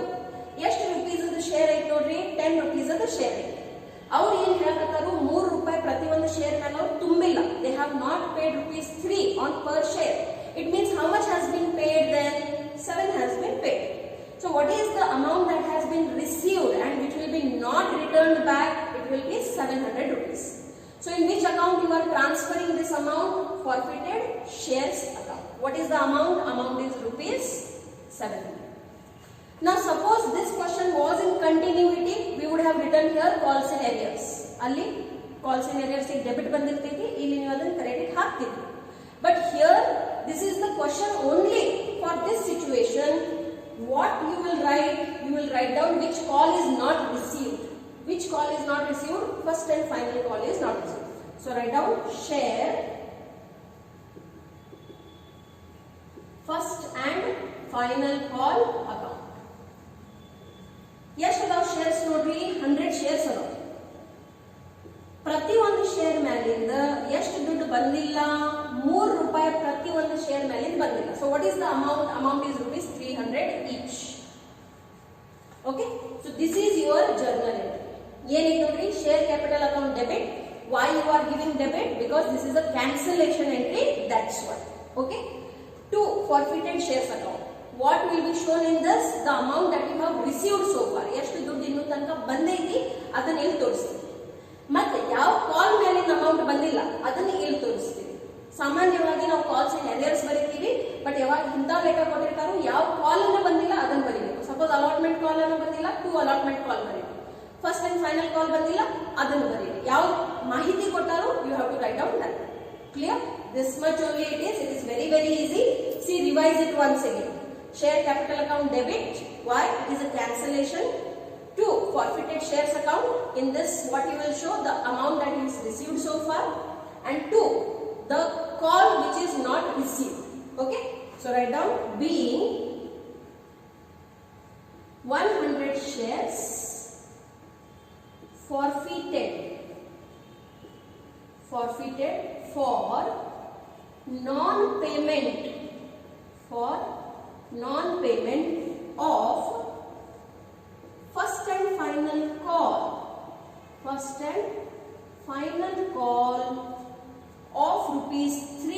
ಎಷ್ಟು ₹ದ ಶೇರ್ ಐತಿ ನೋಡ್ರಿ? ₹10 ಅದ ಶೇರ್ ಐತಿ. ಅವ್ರು ಏನ್ ಹೇಳಕತ್ತಾರು? ₹3 ಪ್ರತಿ ಒಂದು ಶೇರ್ ಮೇಲೆ ಅವ್ರು ತುಂಬಿಲ್ಲ. They have not paid ₹3 on per share. It means how much has been paid then? 7 has been paid. So what is the amount that has been received and which will be not returned back? It will be ₹700. So in which account you are transferring this amount? Forfeited shares account. What is the amount? Amount is ₹700. Now suppose this question was in continuity, we would have written here calls in arrears. Ali calls in arrears ಗೆ debit ಬಂದಿರ್ತೈತಿ, ಇಲ್ಲಿ ನೀವು ಅದನ್ನ credit ಹಾಕ್ತಿದ್ರಿ. But here this is the question only for this situation. What you will write? You will write down which call is not received. Which call is not received? First and final call is not received. So write down share first and final call account. ಎಷ್ಟು ಅದಾವ shares ನೋಡ್ರಿ? 100 shares ಅದಾವ. ಪ್ರತಿ ಒಂದು share ಮೇಲಿಂದ ಎಷ್ಟು ದುಡ್ಡು ಬಂದಿಲ್ಲ? ₹3 ಪ್ರತಿ ಒಂದು ಶೇರ್ ಮೇಲಿಂದ ಬಂದಿಲ್ಲ. So what is the amount? Amount is ₹300 each. Okay, so this is your journal entry. ಏನೈತೆ ನೋಡ್ರಿ? Share capital account debit. Why you are giving debit? Because this is a cancellation entry, that's why. Okay, 2 forfeited shares account. What will be shown in this? The amount that you have received so far. ಎಷ್ಟು ದುಡ್ಡು ಇನ್ನೂ ತನಕ ಬಂದೈತಿ ಅದನ್ನ ಇಲ್ಲಿ ತೋರಿಸ್ತೀವಿ. ಮತ್ತೆ ಯಾವ ಕಾಲ್ ಮೇಲಿನ ಅಮೌಂಟ್ ಬಂದಿಲ್ಲ ಅದನ್ನ ಇಲ್ಲಿ ತೋರಿಸ್ತೀವಿ. ಸಾಮಾನ್ಯವಾಗಿ ನಾವು ಕಾಲ್ಸ್ ಇನ್ arrears ಬರೀತೀವಿ, ಬಟ್ ಯಾವಾಗ ಇಂಥ ಲೆಕ್ಕ ಕೊಟ್ಟಿರ್ತಾರೋ ಯಾವ ಕಾಲ್ ಅನ್ನ ಬಂದಿಲ್ಲ ಅದನ್ನ ಬರೀಬೇಕು. ಸಪೋಸ್ ಅಲಾಟ್ಮೆಂಟ್ ಕಾಲ್ ಅನ್ನ ಬಂದಿಲ್ಲ, 2 ಅಲಾಟ್ಮೆಂಟ್ ಕಾಲ್ ಬರೀಬೇಕು. ಫಸ್ಟ್ ಅಂಡ್ ಫೈನಲ್ ಕಾಲ್ ಬಂದಿಲ್ಲ ಅದನ್ನು ಬರೀರಿ. ಯಾವ ಮಾಹಿತಿ ಕೊಟ್ಟಾರೋ you have to write down that. Clear? This much only it is very easy. See, revise it once again. Share capital account debit. Why? It is a cancellation. 2, forfeited shares account. In this, what you will show the amount that is received so far, and 2, the call which is not received. Okay? So write down being 100 shares forfeited for non-payment of first and final call of rupees 3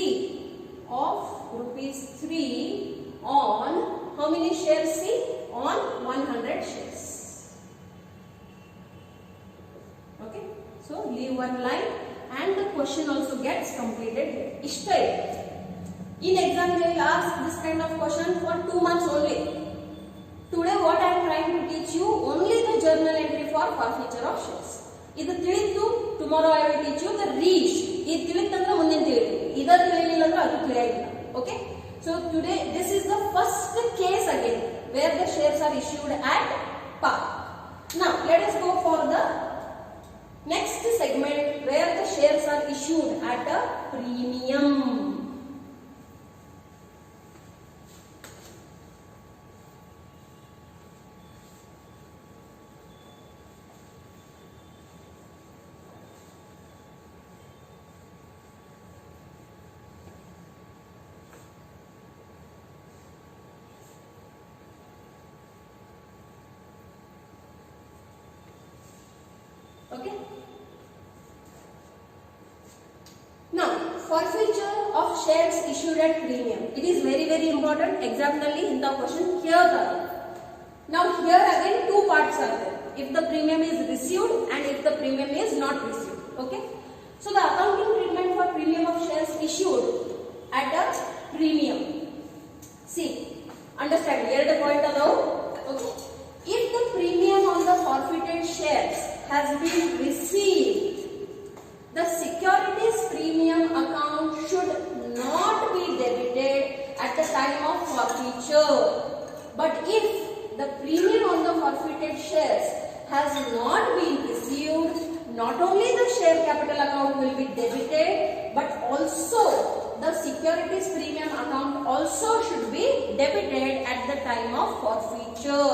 on how many shares? See, on 100 shares. Okay, so leave one line and the question also gets completed here. Ishtai. In exam they will ask this kind of question for 2 months only. Today what I am trying to teach you only the journal entry for forfeiture of shares. Idu tiliddu, tomorrow I will teach you the reissue. Idu tilidandre mundin tilidi. Idu tilidilla andre adu tiliyilla. Okay, so today this is the first case again where the shares are issued at par. Now let us go for the next segment where the shares are issued at a premium. Okay. Now, forfeiture of shares issued at premium. It is very important. Exam nalli inta question ಕೇಳ್ತಾರೆ. Now here again 2 parts are there. If the premium is received and if the premium is not received. Okay. So the accounting treatment for premium of shares issued at a premium. See, understand here the point adao. Okay. If the premium on the forfeited shares has been received, the securities premium account should not be debited at the time of forfeiture. But if the premium on the forfeited shares has not been received, not only the share capital account will be debited, but also the securities premium account also should be debited at the time of forfeiture.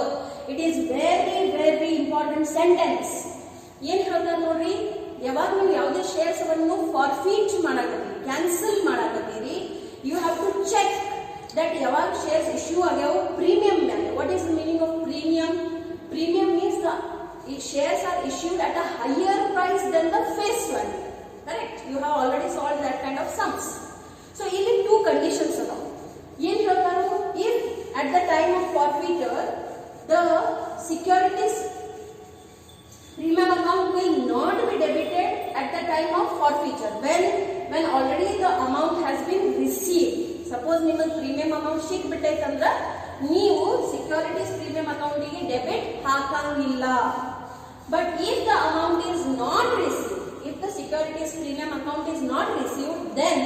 It is very important sentence. ಏನು ಹೇಳ್ತಾರೆ ನೋಡ್ರಿ, ಯಾವಾಗ ನೀವು ಯಾವುದೇ shares ಅನ್ನು forfeit ಮಾಡಕತ್ತೀರಿ, cancel ಮಾಡಕತ್ತೀರಿ, you have to check that ಯಾವಾಗ ಶೇರ್ಸ್ ಇಶ್ಯೂ ಆಗ್ಯಾವ ಪ್ರೀಮಿಯಂ ಮೇಲೆ. What is the meaning of premium? Premium means the shares are issued at a higher price than the face value. Correct? You have already solved that kind of sums. So, ಇಲ್ಲಿ 2 conditions are. ಏನು ಹೇಳ್ತಾರೆ? If at the time of forfeiture the securities premium account will not be debited at the time of forfeiture. When already the amount has been received. Suppose ನಿಮಗೆ premium amount ಸಿಕ್ಬಿಟ್ಟೈತಂದ್ರೆ ನೀವು securities premium ಅಕೌಂಟಿಗೆ debit ಹಾಕಂಗಿಲ್ಲ. But if the amount is not received, if the securities premium account is not received, then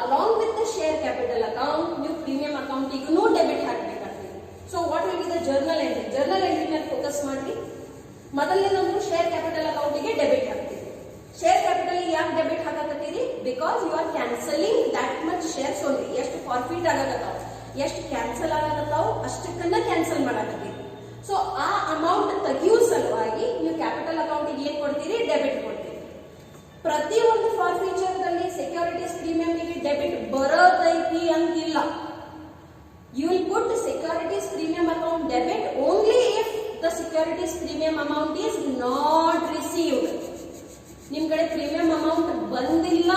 along with the share capital account, new premium account ignu debit ಹಾಕಬೇಕಾಗ್ತದೆ. So what will be the journal entry? Journal entry ಮೇಲೆ focus ಮಾಡಿ. ಮೊದಲನೇದು share capital account ಗೆ debit ಹಾಕ್ತೀವಿ. Share capital ಗೆ ಯಾಕೆ debit ಹಾಕಕತ್ತೀರಿ? Because you are cancelling that much shares only. ಎಷ್ಟು ಫಾರ್ಫಿಟ್ ಆಗಕತ್ತಾವ, ಎಷ್ಟು cancel ಆಗಕತ್ತಾವ ಅಷ್ಟಕ್ಕನ್ನ cancel ಮಾಡಕತ್ತೀರಿ. So ಆ ಅಮೌಂಟ್ ತೆಗಿಯೋ ಸಲುವಾಗಿ ನೀವು ಕ್ಯಾಪಿಟಲ್ ಅಕೌಂಟ್ ಗೆ ಏನು ಕೊಡ್ತೀರಿ? ಡೆಬಿಟ್ ಕೊಡ್ತೀರಿ. ಪ್ರತಿ ಒಂದು ಫಾರ್ಫೀಚರ್ ದಲ್ಲಿ ಸೆಕ್ಯೂರಿಟೀಸ್ ಪ್ರೀಮಿಯಂ ಗೆ ಡೆಬಿಟ್ ಬರೋದೈತಿ ಅಂತಿಲ್ಲ. You will put securities premium account debit only if the securities premium amount is not received. ನಿಮ್ ಕಡೆ ಪ್ರೀಮಿಯಂ ಅಮೌಂಟ್ ಬಂದಿಲ್ಲ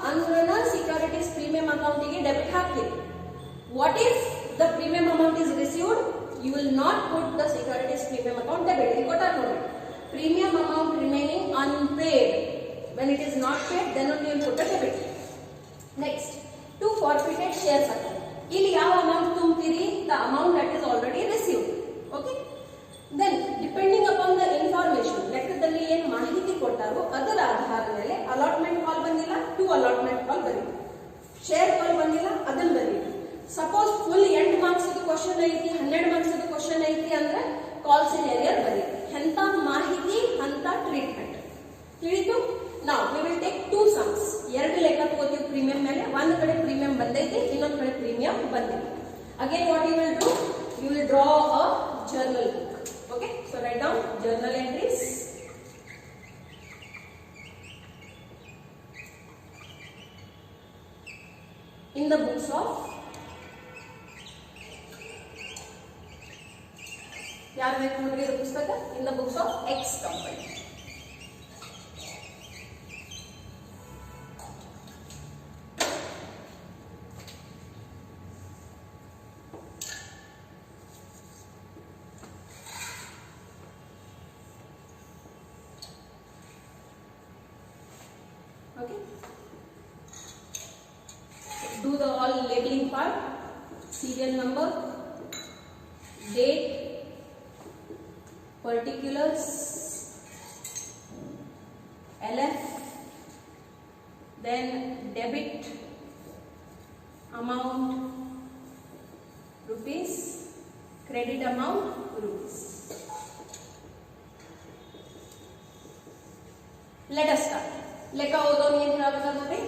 ಅಂದ್ರೆ ಸೆಕ್ಯೂರಿಟೀಸ್ ಪ್ರೀಮಿಯಂ ಅಕೌಂಟ್ ಗೆ ಡೆಬಿಟ್ ಹಾಕ್ತೀರಿ. What if the premium amount is received? You will not put the securities premium account debit. ಇಲ್ಲಿ ಕೊಟ್ಟಾರ ನೋಡಿ, premium amount remaining unpaid. When it is not paid, then only you will put a debit. Next, to forfeited shares account. ಇಲ್ಲಿ ಯಾವ allotment ಕಾಲ್ ಬಂದಿಲ್ಲ, 2 allotment ಕಾಲ್ ಬರೀರಿ. Share ಕಾಲ್ ಬಂದಿಲ್ಲ, ಅದನ್ನ ಬರೀರಿ. ಸಪೋಸ್ ಫುಲ್ 8 ಮಾರ್ಕ್ಸ್ ಕ್ವಶನ್ ಐತಿ, 12 ಮಾರ್ಕ್ಸ್ ಕ್ವಶನ್ ಐತಿ ಅಂದ್ರೆ ಕಾಲ್ಸ್ ಇನ್ ಏರಿಯರ್ ಬರೀರಿ. ಎಂತ ಮಾಹಿತಿ ಅಂತ ಟ್ರೀಟ್ಮೆಂಟ್ ತಿಳಿತು. ನಾವು ವಿ ವಿಲ್ ಟೇಕ್ 2 ಸಮ್ಸ್. 2 ಲೆಕ್ಕ ತಗೋತೀವಿ ಪ್ರೀಮಿಯಂ ಮೇಲೆ. ಒಂದು ಕಡೆ ಪ್ರೀಮಿಯಂ ಬಂದೈತಿ, ಇನ್ನೊಂದು ಕಡೆ ಪ್ರೀಮಿಯಂ ಬಂದಿಲ್ಲ. Again what you will do, you will draw a journal book. Okay, so write down journal entries. In the books of ಯಾರು ಬೇಕು ನೋಡ್ರಿ ಇದು ಪುಸ್ತಕ, in the books of X company. Okay, do the all labeling part, serial number, date, particulars, LF, then debit amount rupees, credit amount rupees. Let us start. ಲೆಕ್ಕ ಓದೋನು ಏನು ಹೇಳಬೇಕು ನೋಡಿ.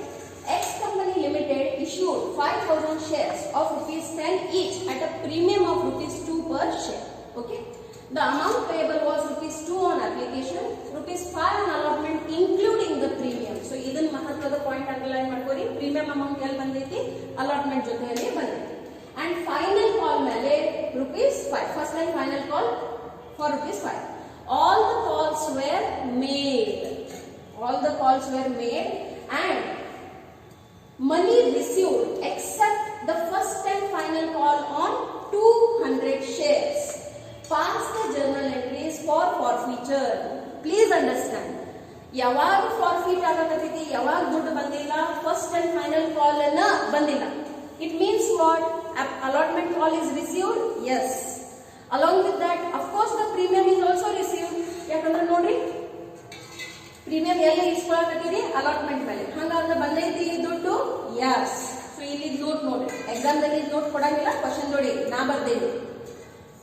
X company limited issued 5,000 shares of ₹10 each at a premium of ₹2 per share. Okay, the amount payable was ₹2 on application, ₹5 on allotment including the premium. So ಇದನ್ನ ಮಹತ್ವದ point underline ಮಾಡ್ಕೊರಿ. Premium amount ಎಲ್ಲಿ ಬಂದೈತಿ, allotment ಜೊತೆಯಲ್ಲಿ ಬಂದೈತಿ. And final ಕಾಲ್ ಮೇಲೆ ₹5. First line final call for ₹5. All the calls were made. All the calls were made and money received except the first and final call on 200 shares. Pass the journal entries for forfeiture. Please understand. ಯಾವಾಗ ಫಾರ್ಫಿಟ್ ಆಗಕತ್ತೈತಿ, ಯಾವಾಗ ದುಡ್ಡು ಬಂದಿಲ್ಲ, first and final ಕಾಲ್ ಅನ್ನ ಬಂದಿಲ್ಲ. It means what, allotment call is received, yes. Along with that, of course, the premium is also received. ಯಾಕಂದ್ರೆ ನೋಡ್ರಿ, premium ಎಲ್ಲ ಇಸ್ಕೊಳಕತ್ತೀರಿ allotment ಮೇಲೆ. ಹಂಗಾದ್ರೆ ಬಂದೈತಿ ದುಡ್ಡು, ಯಸ್. ಸೊ ಇಲ್ಲಿ ನೋಟ್ ನೋಡ್ರಿ, ಎಕ್ಸಾಮ್ ದಲ್ಲಿ ನೋಟ್ ಕೊಡಂಗಿಲ್ಲ, ಕ್ವಶನ್ ನೋಡಿ ನಾ ಬರ್ದೇನಿ.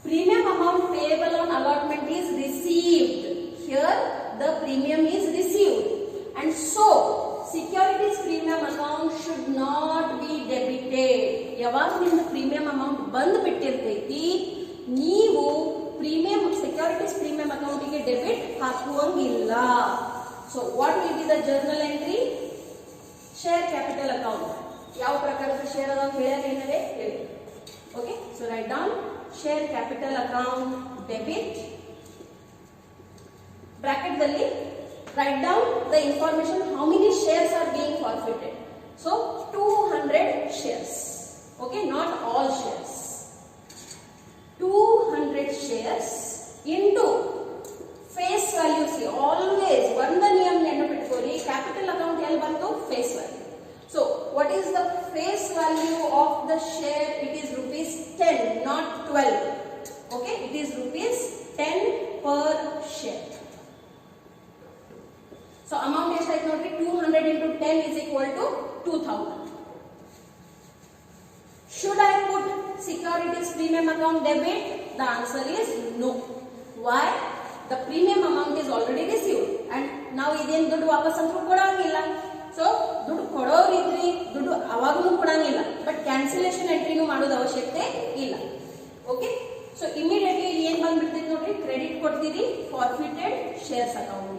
Premium amount payable on allotment is received. Here the premium is received and so securities premium account should not be debited. ಯಾವಾಗ ನಿಮ್ದು ಪ್ರೀಮಿಯಂ ಅಮೌಂಟ್ ಬಂದ್ ಬಿಟ್ಟಿರ್ತೈತಿ, ನೀವು ಪ್ರೀಮಿಯಂ ಸೆಕ್ಯೂರಿಟೀಸ್ ಪ್ರೀಮಿಯಂ ಅಕೌಂಟಿಗೆ ಡೆಬಿಟ್ ಹಾಕುವಂಗಿಲ್ಲ. So what will be the journal entry? Share capital account. ಯಾವ ಪ್ರಕಾರದ share ಅದಾವ ಹೇಳ್ಯಾರ ಏನರೆ ಹೇಳಿ. Okay, so write down share capital account debit. Bracket ದಲ್ಲಿ write down the information how many shares are being forfeited. So 200 shares. Okay, not all shares. 200 shares into face value. See always ಒಂದ ನಿಯಮ ನೆನಪಿಟ್ಕೋರಿ, capital account ಎಲ್ಲಿ ಬಂತು, face value. So what is the face value of the share? It is ₹10, not 12. Okay, it is ₹10 per share. So amount ಎಷ್ಟಾಯ್ತು ನೋಡ್ರಿ, 200 into 10 is equal to 2000. Should I put securities premium account debit? The answer is no. Why? The premium amount is already received and now ಇದೇನು ದುಡ್ಡು ವಾಪಸ್ ಅಂತೂ ಕೊಡಂಗಿಲ್ಲ. So ದುಡ್ಡು ಕೊಡೋರಿದ್ರಿ, ದುಡ್ಡು ಅವಾಗೂ ಕೊಡಂಗಿಲ್ಲ, ಬಟ್ ಕ್ಯಾನ್ಸಲೇಷನ್ ಎಂಟ್ರಿನೂ ಮಾಡೋದು ಅವಶ್ಯಕತೆ ಇಲ್ಲ. ಓಕೆ, ಸೊ ಇಮಿಡಿಯೇಟ್ಲಿ ಏನ್ ಬಂದ್ಬಿಡ್ತೈತಿ ನೋಡ್ರಿ, ಕ್ರೆಡಿಟ್ ಕೊಡ್ತೀರಿ forfeited shares account.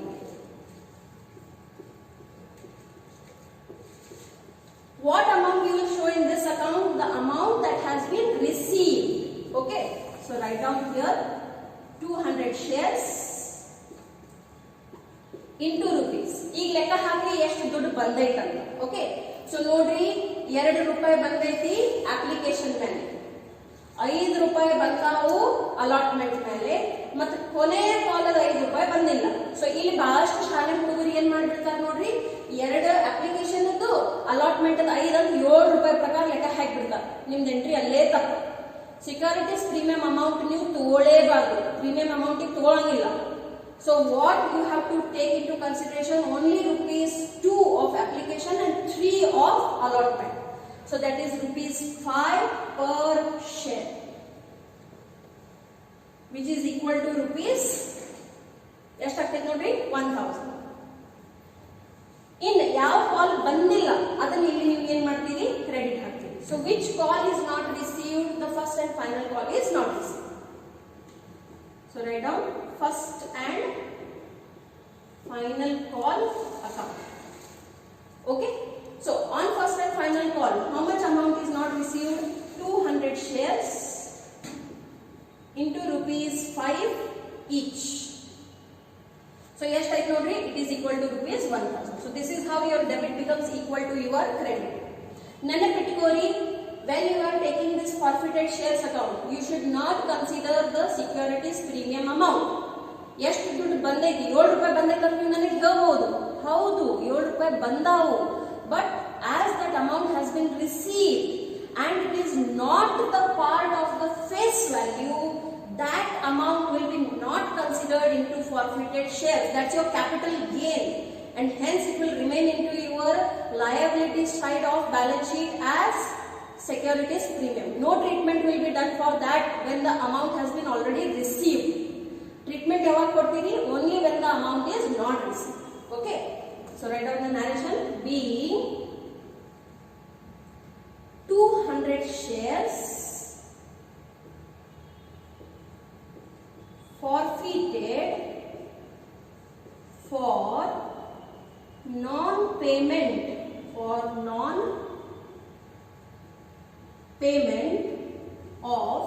What amount you will show in this account? The amount that has been received. Okay, so write down here 200 shares into rupees. ಈಗ ಲೆಕ್ಕ ಹಾಕಿ ಎಷ್ಟು ದುಡ್ಡು ಬಂದೈತಂತ. ಓಕೆ, ಸೊ ನೋಡ್ರಿ, ₹2 ಬಂದೈತಿ application ಮೇಲೆ, ₹5 ಬಂದಾವು ಅಲಾಟ್ಮೆಂಟ್ ಮೇಲೆ, ಮತ್ತೆ ಕೊನೆಯ ಕಾಲದ ₹5 ಬಂದಿಲ್ಲ. ಸೊ ಇಲ್ಲಿ ಬಹಳಷ್ಟು ಶಾಲೆ ಹುಡುಗರು ಏನ್ ಮಾಡ್ಬಿಡ್ತಾರೆ ನೋಡ್ರಿ, 2 ಅಪ್ಲಿಕೇಶನ್ ಅಲಾಟ್ಮೆಂಟ್ ಅದ 5 ಅಂತ ₹7 ಪ್ರಕಾರ ಲೆಕ್ಕ ಹಾಕಿಬಿಡ್ತಾರೆ. ನಿಮ್ದು ಎಂಟ್ರಿ ಅಲ್ಲೇ ತಪ್ಪು. ಸೆಕ್ಯೂರಿಟೀಸ್ ಪ್ರೀಮಿಯಂ ಅಮೌಂಟ್ ನೀವು ತಗೊಳ್ಳೇಬಾರ್ದು, ಪ್ರೀಮಿಯಂ ಅಮೌಂಟ್ ತಗೊಳಂಗಿಲ್ಲ. So what you have to take into consideration, only rupees 2 of application and 3 of allotment. So that is rupees 5 per share, which is equal to rupees ಎಷ್ಟು ಆಗ್ತೈತೆ ನೋಡ್ರಿ 1000. ಇನ್ನು ಯಾವ ಕಾಲ್ ಬಂದಿಲ್ಲ ಅದನ್ನ ಇಲ್ಲಿ ನೀವು ಏನು ಮಾಡ್ತೀರಿ, ಕ್ರೆಡಿಟ್ ಹಾಕ್ತೀರಿ. So which call is not received? The first and final call is not received. So write down first and final call account. Okay. So on first and final call, how much amount is not received? 200 shares into rupees 5 each. So yes, type nodri, it is equal to rupees 1000. So this is how your debit becomes equal to your credit. Nenepitkori, when you are taking this forfeited shares account, you should not consider the securities premium amount. ಎಷ್ಟು ದುಡ್ಡು ಬಂದೈತಿ, 7 ರೂಪಾಯಿ ಬಂದೈತೆ ಅಂತ ನೀವು ನನಗೆ ಹೇಳ್ಬೋದು. ಹೌದು, 7 ರೂಪಾಯಿ ಬಂದಾವು. But as that amount has been received and it is not the part of the face value, that amount will be not considered into forfeited shares. That's your capital gain, and hence it will remain into your liability side of balance sheet as securities premium. No treatment will be done for that when the amount has been already received. Treatment yaವಾಗ ಕೊಡ್ತೀರಿ? Only when the amount is not received. Okay. So write down the narration. Being 200 shares forfeited for non-payment of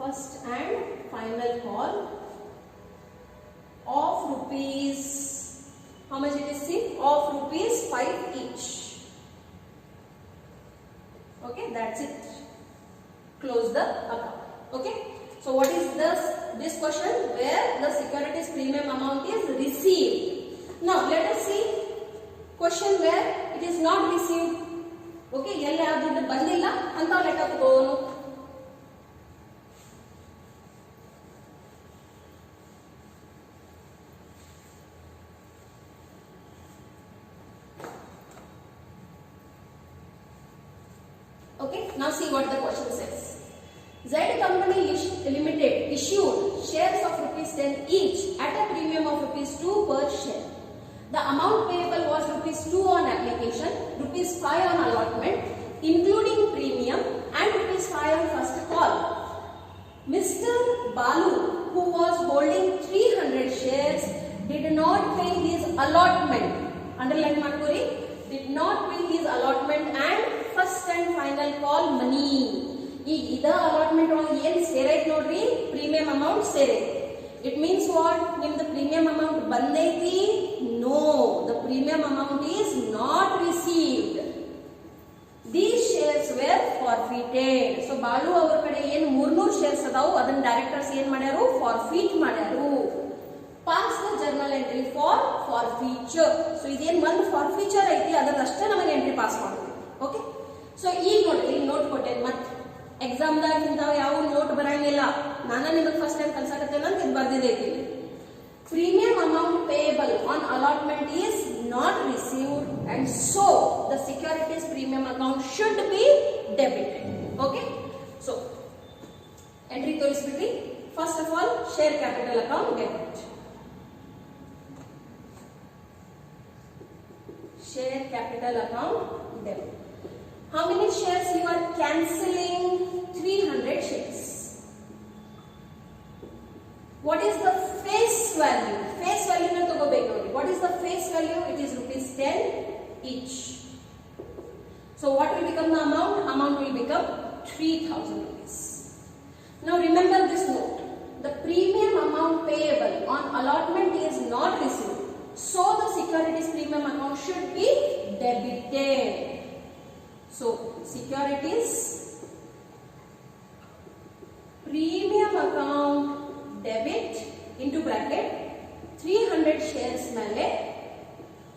first and final call of rupees, how much it is, see, of rupees 5 each. Okay, that's it. Close the account. Okay. So what is this question? Where the securities premium amount is received. Now let us see question where it is not received. Okay, ಎಲ್ಲಿ ಆ ದುಡ್ಡು ಬಂದಿಲ್ಲ ಅಂತ ಲೆಕ್ಕ ತಗೋನು. Okay, now see what the question says. Z Company Limited issued shares of rupees 10 each at a premium of rupees 2 per share. The amount payable was rupees 2 on application, rupees 5 on allotment, including premium, and rupees 5 on first call. Mr. Balu, who was holding 300 shares, did not pay his allotment. Underline ಮಾಡ್ಕೋರಿ. Did not pay his allotment and first and final call money. ಈಗ ಇದ allotment ಒಳಗೆ ಏನು ಸೇರೈತೆ ನೋಡ್ರಿ, premium amount ಸೇರೈತೆ. It means what? ನಿಮ್ದು premium amount ಬಂದೈತಿ? No, the premium amount is not received. These shares were forfeited. So Balu ಅವ್ರ ಕಡೆ ಏನು 300 ಶೇರ್ಸ್ ಅದಾವು, ಅದನ್ನ ಡೈರೆಕ್ಟರ್ಸ್ ಏನ್ ಮಾಡ್ಯಾರು? ಫಾರ್ಫಿಟ್ ಮಾಡ್ಯಾರು. Pass the journal entry for forfeiture. So ಇದೇನ್ ಒಂದು ಫಾರ್ಫಿಚರ್ ಐತಿ, ಅದನ್ನಷ್ಟೇ ನಮಗೆ ಎಂಟ್ರಿ ಪಾಸ್ ಮಾಡೋದು. ಓಕೆ. ಸೊ ಈಗ ನೋಡಿ, ಇಲ್ಲಿ ನೋಟ್ ಕೊಟ್ಟೇನೆ. ಮತ್ತೆ ಎಕ್ಸಾಮ್ದಾಗ ಇಂಥವು ಯಾವ ನೋಟ್ ಬರಂಗಿಲ್ಲ, ನಾನು ನಿಮಗೆ ಫಸ್ಟ್ ಟೈಮ್ ಕಲ್ಸಾಕತ್ತೇನೆ ಅಂತ ಇದು ಬರ್ದಿದ್ದೈತಿ. Premium amount payable on allotment is not received and so the securities premium account should be debited. Okay. So entry ತೋರಿಸ್ಬಿಟ್ರಿ. First of all share capital account debit. Share capital account debit. How many shares you are cancelling? 300 shares. What is the face value? Face value na tagobek nodi. What is the face value? It is rupees 10 each. So what will become the amount? Amount will become 3000 rupees. Now remember this note. The premium amount payable on allotment is not received. So the securities premium account should be debited. So securities premium account debit into bracket 300 shares ಮೇಲೆ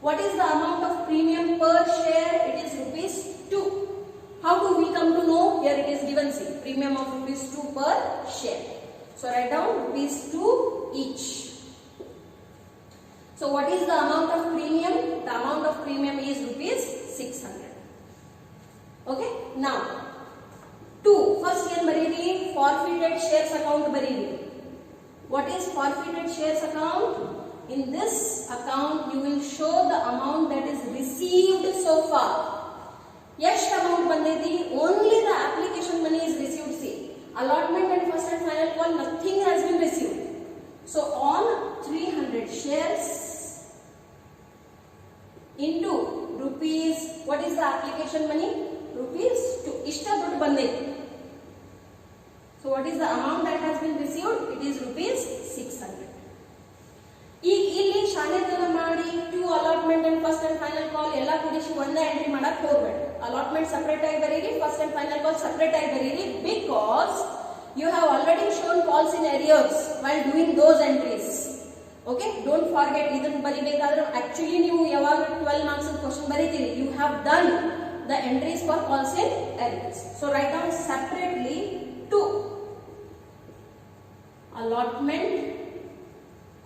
what is the amount of premium per share? It is rupees 2. How do we come to know? Here it is given, see, premium of rupees 2 per share. So write down rupees 2 each. So what is the amount of premium? The amount of premium is rupees 600. Okay. Now 2. First here bariri forfeited shares account bariri. What is forfeited shares account? In this account you will show the amount that is received so far. Yes, amount bandedi, only the application money is received. See, allotment and first and final call, nothing has been received. So on 300 shares into rupees, what is the application money? Rupees 2. Ishta dud bandedi. So what is the amount that has been received? It is rupees 600. ಇಲ್ಲಿ ಶಾಲೆದನ್ನ ಮಾಡಿ 2 allotment and first and final call ಎಲ್ಲ ಕೂಡಿಸಿ ಒಂದೇ entry ಮಾಡಕ್ಕೆ ಹೋಗಬೇಡಿ. Allotment separate ಆಗಿ ಬರೀರಿ, first and final call separate ಆಗಿ ಬರೀರಿ, because you have already shown calls in arrears while doing those entries. Okay, don't forget ಇದನ್ನ ಬರಿಬೇಕಾದ್ರೆ actually ನೀವು ಯಾವಾಗ 12 marks question ಬರೀತೀರಿ, you have done the entries for calls in arrears. So write down separately 2 allotment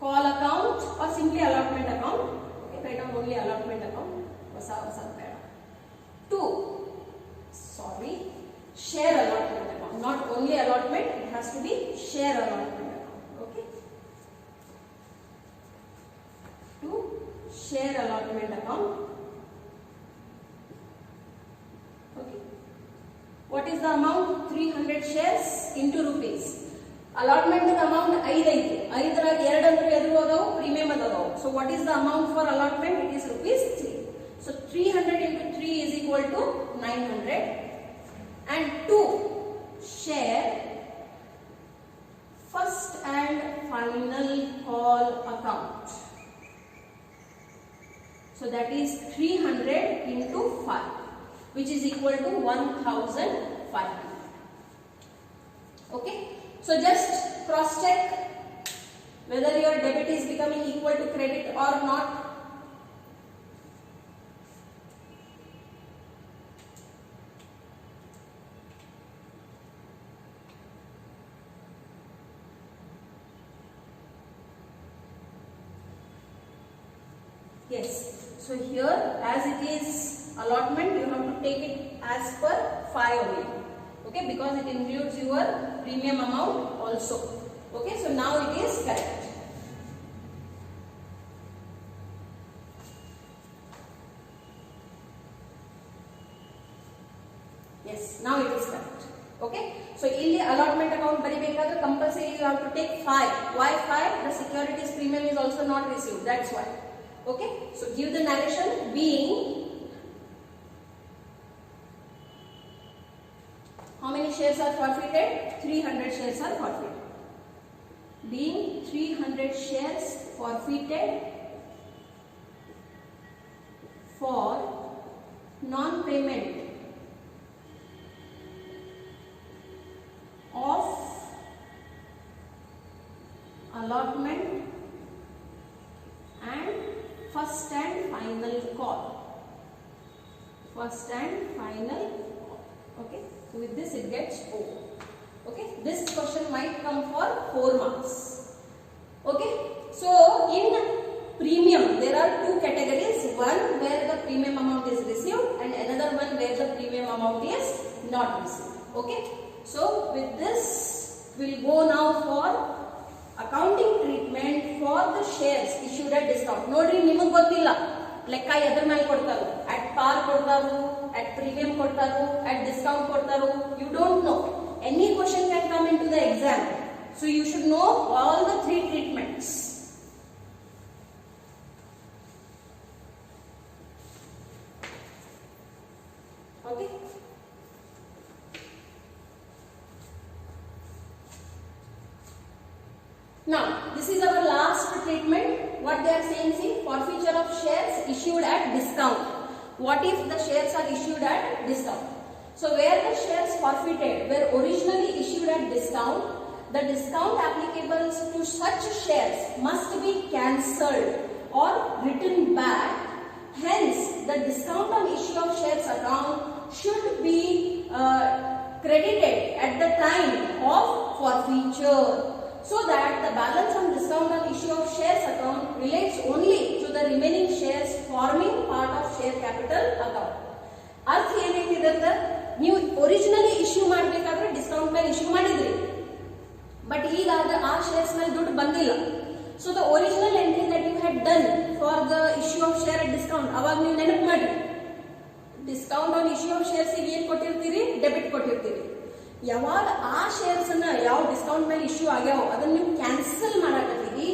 call account or simply allotment account. Okay, write down only allotment account. Vasa 2. Sorry, share allotment account. Not only allotment, it has to be share allotment account. Okay. 2 share allotment account. Okay. What is the amount? 300 shares into rupees. Allotment amount 5 ಐತಿ. 5ರಾಗ 2 ಅಂದ್ರೆ ಎದುರು ಹೋದವು premium ಅದಾವು. So what is the amount for allotment? It is rupees 3. So 300 into 3 is equal to 900. And 2 share first and final call account. So that is 300 into 5, which is equal to 1500. Okay. So just cross check whether your debit is becoming equal to credit or not. Yes. So here, as it is allotment, you have to take it as per 5 only. Okay, because it includes your premium amount also. Okay, so now it is correct. Yes, now it is correct. Okay, so illi allotment account baribekadre compulsory you have to take 5. Why 5? The securities premium is also not received. That's why. Okay, so give the narration. Being how many shares are forfeited? 300 shares are forfeited. Being 300 shares forfeited for non-payment of allotment and first and final call. First and final call. Okay. So with this it gets O. Okay. This question might come for 4 marks. Okay. So in premium there are 2 categories. One where the premium amount is received and another one where the premium amount is not received. Okay. So with this we will go now for accounting treatment for the shares issued at discount. Nodri niಮಗೆ ಗೊತ್ತಿಲ್ಲ ಲೆಕ್ಕ ಎದ್ರ ಮೇಲೆ ಕೊಡ್ತಾರೋ, at par ಕೊಡ್ತಾರೋ, at premium ಕೊಡ್ತಾರೋ, at discount ಕೊಡ್ತಾರೋ, you don't know. Any question can come into the exam, so you should know all the 3 treatments. Okay. Now this is our last treatment. What they are saying, see, forfeiture of shares issued at discount. What if the shares are issued at discount? So where the shares forfeited were originally issued at discount, the discount applicable to such shares must be cancelled or written back. Hence, the discount on issue of shares account should be credited at the time of forfeiture. so that the balance on discount on issue of shares account relates only to the remaining shares forming part of share capital account. ಅರ್ಥ ಏನೈತಿದೆ ಅಂತ, ನೀವು originally issue ಮಾಡಬೇಕಾದ್ರೆ discount ಮೇಲೆ issue ಮಾಡಿದ್ರಿ, but ಈಗ ಆ shares ಮೇಲೆ ದುಡ್ಡು ಬಂದಿಲ್ಲ. So the original entry that you had done for the issue of share at discount, ಅವಾಗ ನೀವು ನೆನಪು ಮಾಡಿ discount on issue of shares ಏನ್ ಕೊಟ್ಟಿರ್ತೀರಿ, ಡೆಬಿಟ್ ಕೊಟ್ಟಿರ್ತೀರಿ. ಯಾವಾಗ ಆ ಶೇರ್ಸ್ ಅನ್ನ ಯಾವ ಡಿಸ್ಕೌಂಟ್ ಮೇಲೆ ಇಶ್ಯೂ ಆಗ್ಯಾವ ಅದನ್ನ ನೀವು ಕ್ಯಾನ್ಸಲ್ ಮಾಡಾಕತ್ತೀರಿ,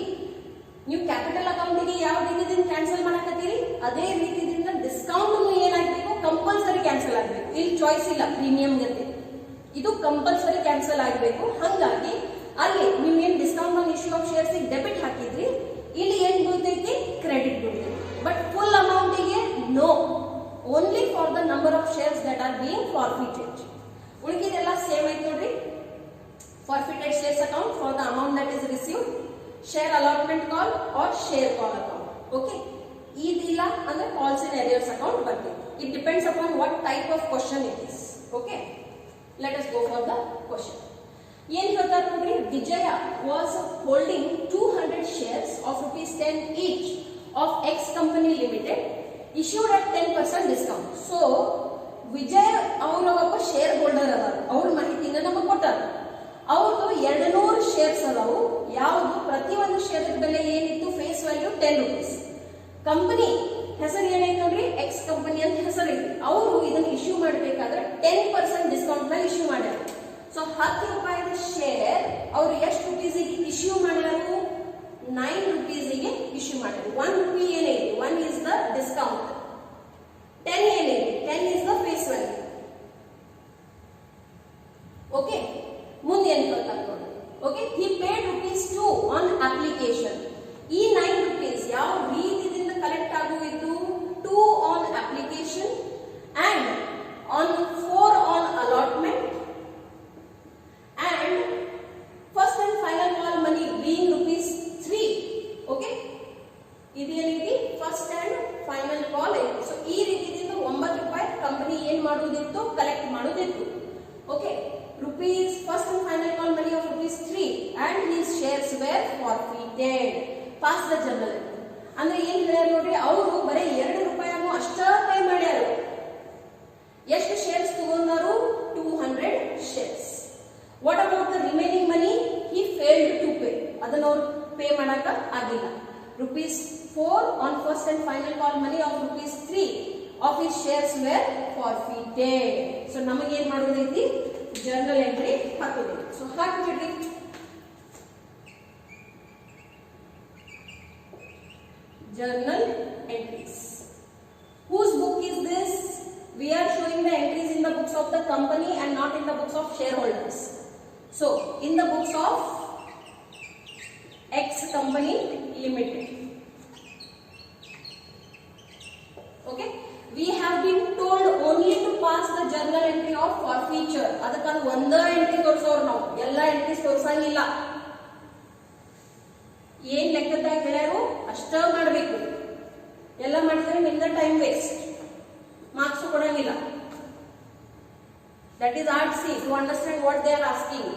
ನೀವು ಕ್ಯಾಪಿಟಲ್ ಅಕೌಂಟಿಗೆ ಯಾವ ರೀತಿಯಿಂದ ಕ್ಯಾನ್ಸಲ್ ಮಾಡಾಕತ್ತೀರಿ ಅದೇ ರೀತಿಯಿಂದ ಡಿಸ್ಕೌಂಟ್ ಏನಾಗಬೇಕು, ಕಂಪಲ್ಸರಿ ಕ್ಯಾನ್ಸಲ್ ಆಗಬೇಕು. ಇಲ್ಲಿ ಚಾಯ್ಸ್ ಇಲ್ಲ, ಪ್ರೀಮಿಯಂ ಗತೆ ಇದು ಕಂಪಲ್ಸರಿ ಕ್ಯಾನ್ಸಲ್ ಆಗಬೇಕು. ಹಂಗಾಗಿ ಅಲ್ಲಿ ನೀವು ಏನ್ discount on issue of shares debit ಹಾಕಿದ್ರಿ, ಇಲ್ಲಿ ಏನ್ ಬೀಳ್ತೈತಿ, ಕ್ರೆಡಿಟ್ ಬೀಳ್ತೈತಿ. ಬಟ್ ಫುಲ್ ಅಮೌಂಟಿಗೆ no, only for the number of shares that are being forfeited. ಉಳಿದಿದೆಲ್ಲ ಸೇಮ್ ಐತಿ ನೋಡ್ರಿ. Forfeited shares account for the amount that is received, share allotment call or share call account. Okay, ಇದಿಲ್ಲ ಅಂದ್ರೆ calls in arrears account ಬರ್ತದೆ. It depends upon what type of question it is. Okay, let us go for the question. ಏನ್ ಹೇಳ್ತಾರೆ ನೋಡ್ರಿ, ವಿಜಯ was holding 200 shares of ₹10 each of X company limited issued at 10% discount. So Vijay ಅವರು ಒಬ್ಬ share holder ಅದಾರ, ಅವ್ರ ಮಾಹಿತಿನ ನಮಗೆ ಕೊಟ್ಟಾರ. ಅವ್ರದ್ದು 200 ಶೇರ್ಸ್ ಅದಾವು. ಯಾವುದು, ಪ್ರತಿಯೊಂದು ಶೇರ್ ಬೆಲೆ ಏನಿತ್ತು, ಫೇಸ್ ವ್ಯಾಲ್ಯೂ ₹10. ಕಂಪನಿ ಹೆಸರು ಏನೈತೆ ನೋಡ್ರಿ, ಎಕ್ಸ್ ಕಂಪನಿ ಅಂತ ಹೆಸರು ಐತಿ. ಅವರು ಇದನ್ನ ಇಶ್ಯೂ ಮಾಡಬೇಕಾದ್ರೆ 10% ಡಿಸ್ಕೌಂಟ್ ಮೇಲೆ ಇಶ್ಯೂ ಮಾಡ್ಯಾರ. ಸೊ ₹10 ಶೇರ್ ಅವರು ಎಷ್ಟು ರುಪೀಸಿಗೆ ಇಶ್ಯೂ ಮಾಡ್ಯಾರು, ₹9 ಇಶ್ಯೂ ಮಾಡ್ಯಾರ. ₹1 ಏನೈತಿ, 1 is the discount, 10 ಏನೈತಿ, 10 is the face value. Okay, ಮುಂದೆ ಏನ್ ಹೇಳ್ತಾರೆ ನೋಡಿ. Okay, he paid ₹2 on application. ಈ ₹9 ಯಾವ ರೀತಿಯಿಂದ collect ಆಗುವಿತ್ತು, 2 on application and on 4 on allotment and first and final call money being ₹3. Okay, ಇದೇನಿದೆ first and final call. So ಈ ರೀತಿಯಿಂದ ₹9 ಕಂಪನಿ ಏನ್ ಮಾಡೋದಿತ್ತು, ಕಲೆಕ್ಟ್ ಮಾಡೋದಿತ್ತು. Okay, rupees first and final call money of ₹3 and his shares were forfeited. Pass the journal. ಅಂದ್ರೆ ಏನ್ ಹೇಳ್ಯಾರ ನೋಡ್ರಿ, ಅವರು ಬರೀ ₹2 ಅಷ್ಟ ಪೇ ಮಾಡ್ಯಾರ. ಎಷ್ಟು ಶೇರ್ಸ್ ತಗೊಂಡಾರು, 200 shares. What about the remaining money, he failed to pay. ಅದನ್ನ ಅವ್ರು ಪೇ ಮಾಡಕ ಆಗಿಲ್ಲ. ₹4 on first and final call money of ₹3 of his shares were forfeited. So ನಮಗೆ ಏನ್ ಮಾಡೋದೈತಿ, ಜರ್ನಲ್ ಎಂಟ್ರಿ ಹಾಕೋದು. So ಹಾಕ್ಬಿಡ್ರಿ. Journal entries. Whose book is this? We are showing the entries in the books of the company and not in the books of shareholders. So, in the books of X company limited. Okay, we have been told only to pass the journal entry of forfeiture. ಅದಕ್ಕೆ ಒಂದೇ entry ತೋರಿಸೋರು, ನಾವು ಎಲ್ಲ entries ತೋರಿಸಂಗಿಲ್ಲ. ಏನ್ ಲೆಕ್ಕದಾಗ ಹೇಳ್ಯಾರು ಅಷ್ಟ ಮಾಡಬೇಕು. ಎಲ್ಲ ಮಾಡಿದ್ರೆ ನಿಮ್ದ ಟೈಮ್ ವೇಸ್ಟ್, ಮಾರ್ಕ್ಸ್ ಕೊಡಂಗಿಲ್ಲ. That is art see to understand what they are asking.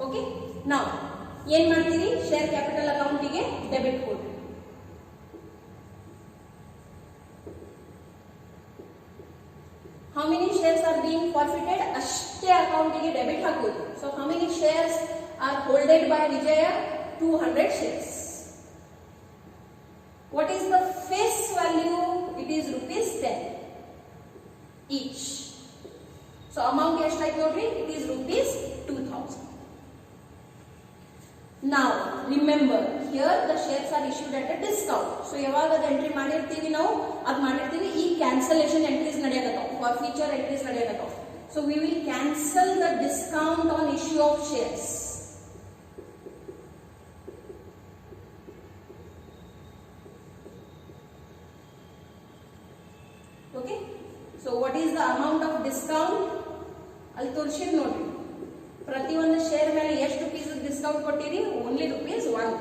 Okay, ನಾವು ಏನ್ ಮಾಡ್ತೀವಿ, ಶೇರ್ ಕ್ಯಾಪಿಟಲ್ ಅಕೌಂಟಿಗೆ ಡೆಬಿಟ್ ಕೊಡ್ರಿ. How many shares are being forfeited? ಅಷ್ಟೇ ಅಕೌಂಟಿಗೆ ಡೆಬಿಟ್ ಹಾಕೋದು. So how many shares are holded by Vijaya? 200 shares. What is the face value? It is ₹10 each. So amount ಎಷ್ಟಾಯ್ತು ನೋಡ್ರಿ, it is ₹2000. Now remember, here the shares are issued at a discount. So ಯಾವಾಗ ಅದು entry ಮಾಡಿರ್ತೀವಿ ನಾವು, ಅದು ಮಾಡಿರ್ತೀವಿ. ಈ cancellation entries ನಡೆಯಕತ್ತಾವ, ಫಾರ್ಫೀಚರ್ ಎಂಟ್ರೀಸ್ ನಡೆಯಕತ್ತಾವ. So we will cancel the discount on issue of shares. Okay, so what is the amount of discount? ಅಲ್ಲಿ ತೋರಿಸಿದ್ ನೋಡ್ರಿ, ಪ್ರತಿಯೊಂದು ಶೇರ್ ಮೇಲೆ ಡಿಸ್ಕೌಂಟ್ ಕೊಟ್ಟಿರಿ ಓನ್ಲಿ ₹1.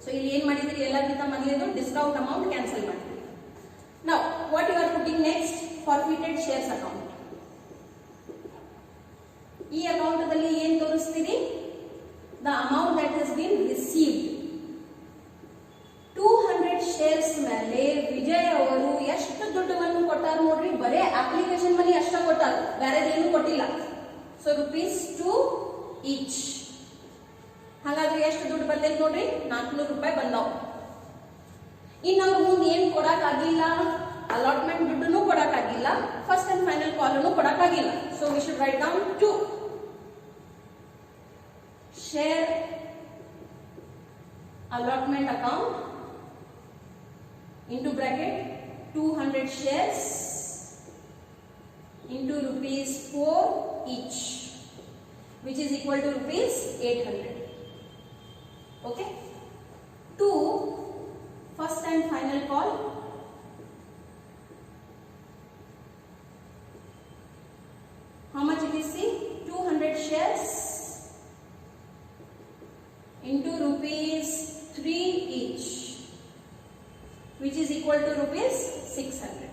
ಸೊ ಇಲ್ಲಿ ಏನ್ ಮಾಡಿದ್ರಿ ಎಲ್ಲರಿಗಿಂತ ಮೊದಲೇದು ಡಿಸ್ಕೌಂಟ್ ಅಮೌಂಟ್ ಕ್ಯಾನ್ಸಲ್ ಮಾಡಿದ್ರಿ. ನಾವು what you are putting next forfeited shares account. ಈ ಅಕೌಂಟ್ ದಲ್ಲಿ ಏನ್ ತೋರಿಸ್ತೀರಿ the amount that has been received. 200 shares ಮೇಲೆ ವಿಜಯ್ ಅವರು ಎಷ್ಟು ದುಡ್ಡನ್ನು ಕೊಟ್ಟಾರ ನೋಡ್ರಿ, ಬರೇ ಅಪ್ಲಿಕೇಶನ್ ಮನಿ ಅಷ್ಟ ಕೊಟ್ಟಾರ, ಬೇರೆದೇನು ಕೊಟ್ಟಿಲ್ಲ. So ₹2 each. ಹಾಗಾದ್ರೆ ಎಷ್ಟು ದುಡ್ಡು ಬಂದೈತೆ ನೋಡ್ರಿ, ₹400 ಬಂದಾವ. ಇನ್ನು ಅವ್ರ ಮುಂದೆ ಏನ್ ಕೊಡಕ್ ಆಗಿಲ್ಲ, ಅಲಾಟ್ಮೆಂಟ್ ದುಡ್ಡನ್ನು ಕೊಡಕ್ ಆಗಿಲ್ಲ, ಫಸ್ಟ್ ಅಂಡ್ ಫೈನಲ್ ಕಾಲ್ ಅನ್ನು ಕೊಡಕ್ ಆಗಿಲ್ಲ. So we should write down 2 share allotment account into bracket 200 shares into ₹4 each, which is equal to ₹800. Okay, 2 first and final call. How much it is? See, 200 shares into ₹3 each, which is equal to ₹600.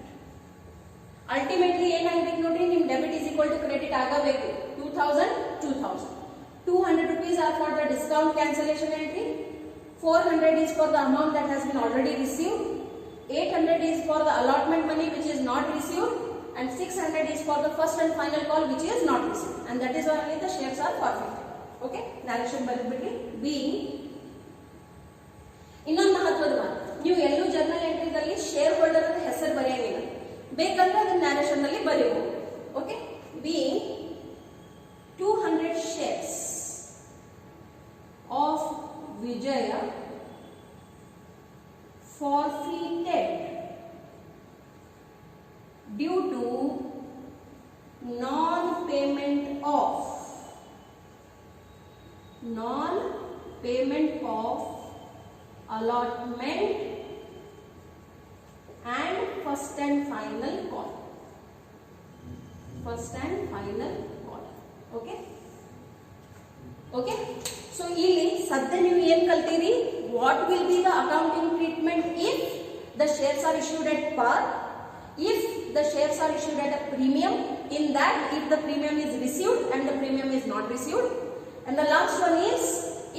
Ultimately ಏನಾಗಬೇಕು ನೋಡ್ರಿ, ನಿಮ್ debit is equal to credit ಆಗಬೇಕು. 2000 ₹200 are for the discount cancellation entry, 400 is for the amount that has been already received, 800 is for the allotment money which is not received, and 600 is for the first and final call which is not received, and that is why the shares are forfeited. ಓಕೆ, narration ಬರೆದ್ಬಿಟ್ರಿ. Being ಇನ್ನೊಂದು ಮಹತ್ವದ ಮಾತು, ನೀವು ಎಲ್ಲೂ journal ಎಂಟ್ರಿದಲ್ಲಿ share holder ಅಂತ ಹೆಸರು ಬರೆಯಂಗಿಲ್ಲ, ಬೇಕಂದ್ರೆ ಅದನ್ನ ನ್ಯಾರೇಷನ್ ನಲ್ಲಿ ಬರೆಯಬಹುದು. Okay, being 200 shares of Vijaya forfeited due to non-payment of allotment and first and final call. Okay, so ಇಲ್ಲಿ ಸದ್ಯ ನೀವು ಏನ್ ಕಲ್ತೀರಿ, what will be the accounting treatment if the shares are issued at par, if the shares are issued at a premium, in that if the premium is received and the premium is not received, and the last one is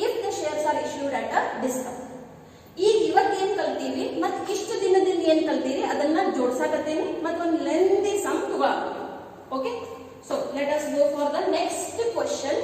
if the shares are issued at a discount. ಈಗ ಇವತ್ತು ಏನ್ ಕಲ್ತೀವಿ ಮತ್ತೆ ಇಷ್ಟು ದಿನದಿಂದ ಏನ್ ಕಲ್ತೀರಿ ಅದನ್ನ ಜೋಡಿಸಾಕತ್ತೀನಿ ಮತ್ತೆ ಒಂದು ಲೆಂದಿ ಸಮ್ ತಗೊಳ್ತೀವಿ. Okay, so let us go for the next question.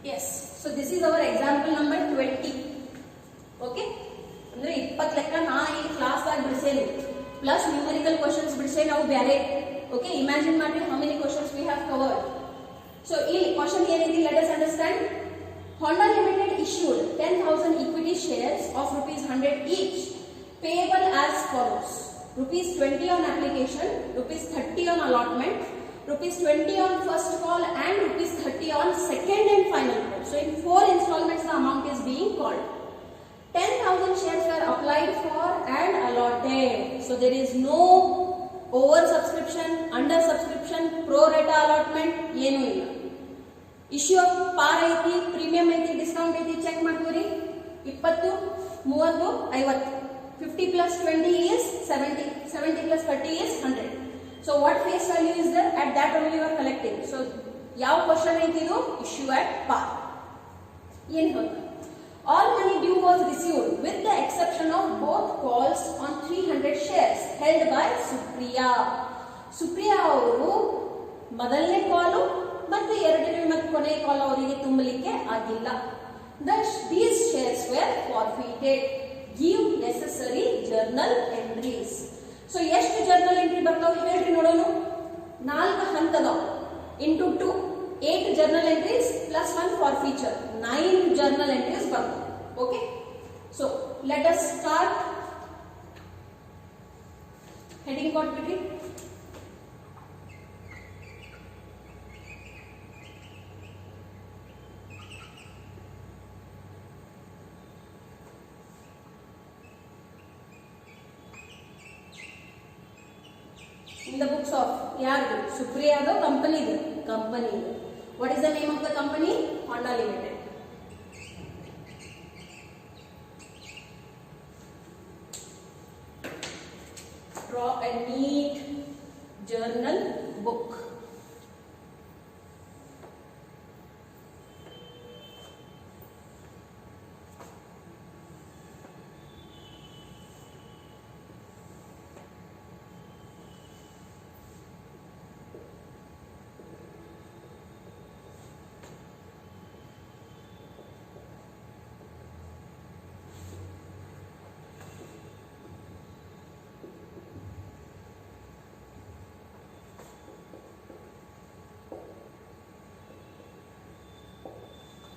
Yes, so this is our example number 20. Okay, ಅಂದ್ರೆ 20 ಲೆಕ್ಕ ನಾ ಈ ಕ್ಲಾಸ್ ಆಗಿ ಬಿಡಿಸೇನಿ ಪ್ಲಸ್ ನ್ಯೂಮರಿಕಲ್ ಕ್ವೆಶ್ಚನ್ಸ್ ಬಿಡಿಸೇನಿ ನಾವು ಬೇರೆ. ಓಕೆ, ಇಮ್ಯಾಜಿನ್ ಮಾಡಿ how many questions we have covered. So ಇಲ್ಲಿ ಕ್ವೆಶ್ಚನ್ ಏನಿದೆ, let us understand. Honda Limited issued 10,000 equity shares of ₹100 each payable as follows: ₹20 on application, ₹30 on allotment, ₹20 on first call, and ₹30 on second and final call. So in 4 installments the amount is being called. 10,000 shares were applied for and allotted. So there is no over subscription, under subscription, pro rata allotment, ಏನು ಇಲ್ಲ. Issue of ಪಾರ್ ಐತಿ, premium ಐತಿ, discount ಐತಿ, check ಮಾಡ್ತೀರಿ. 20, 30, 50. 50 plus 20 is 70. 70 plus 30 is 100. So what face value is there? At that only you are collecting. So ಯಾವ question ಐತಿ ಇದು? Issue at par. ಏನು ಹೇಳ್ತಾರೆ? All money due was received with the exception of both calls on 300 shares held by Supriya. Supriya ಅವರು ಮೊದಲನೇ ಕಾಲು ಮತ್ತು ಎರಡನೇ ಮತ್ತು ಕೊನೆಯ ಕಾಲ್ ಅವರಿಗೆ ತುಂಬಲಿಕ್ಕೆ ಆಗಿಲ್ಲ. Thus these shares were forfeited. Give necessary journal entries. So ಎಷ್ಟು ಜರ್ನಲ್ ಎಂಟ್ರಿ ಬರ್ತಾವ ಹೇಳ್ರಿ ನೋಡೋಣ. 4 ಹಂತದವ. into 2, 8 journal entries plus 1 forfeiture, 9 journal entries barbare. Okay, so let us start. Heading ಕೊಟ್ಬಿಟ್ರಿ. In the books of ಯಾರ್ದು? ಸುಪ್ರಿಯಾದ ಕಂಪನಿದು. What is the name of the company? Honda Limited. Draw a neat journal book.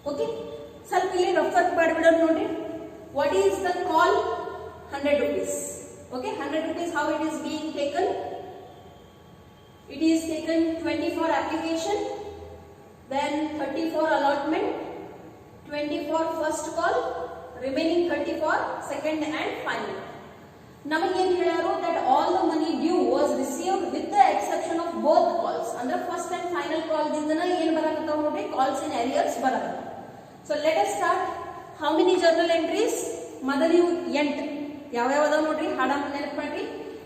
Okay, ಸ್ವಲ್ಪ ಇಲ್ಲಿ rough work ಮಾಡಿಬಿಡೋಣ ನೋಡ್ರಿ. What is the call? 100 rupees. Okay, 100 rupees, how it is being taken? It is taken 20 for application, then 30 for allotment, 20 for first call, remaining 30 for second and final. ನಮಗೆ ಏನು ಹೇಳ್ಯಾರು that all the money due was received with the exception of both calls. ಅಂದ್ರೆ first and final call ದಿಂದನ ಏನು ಬರಕತ್ತಾವ ನೋಡ್ರಿ, calls in arrears ಬರಕತ್ತಾವ. So let us start. How many journal entries? ಮೊದಲು 8 ಯಾವ ಯಾವ ಅದಾವ ನೋಡ್ರಿ, ಹಾಡ ನೆನಪು ಮಾಡ್ರಿ.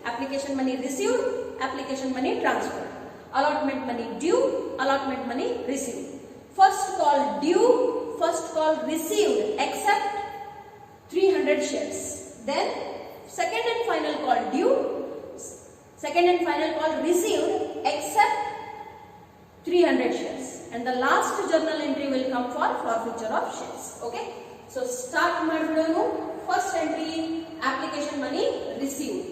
Application money received, application money transferred, allotment money due, allotment money received, first call due, first call received except 300 shares, then second and final call due, second and final call received except 300 shares, and the last journal entry will come for forfeiture of shares. Okay, so start ಮಾಡಿಬಿಡೋಣ. First entry, application money received.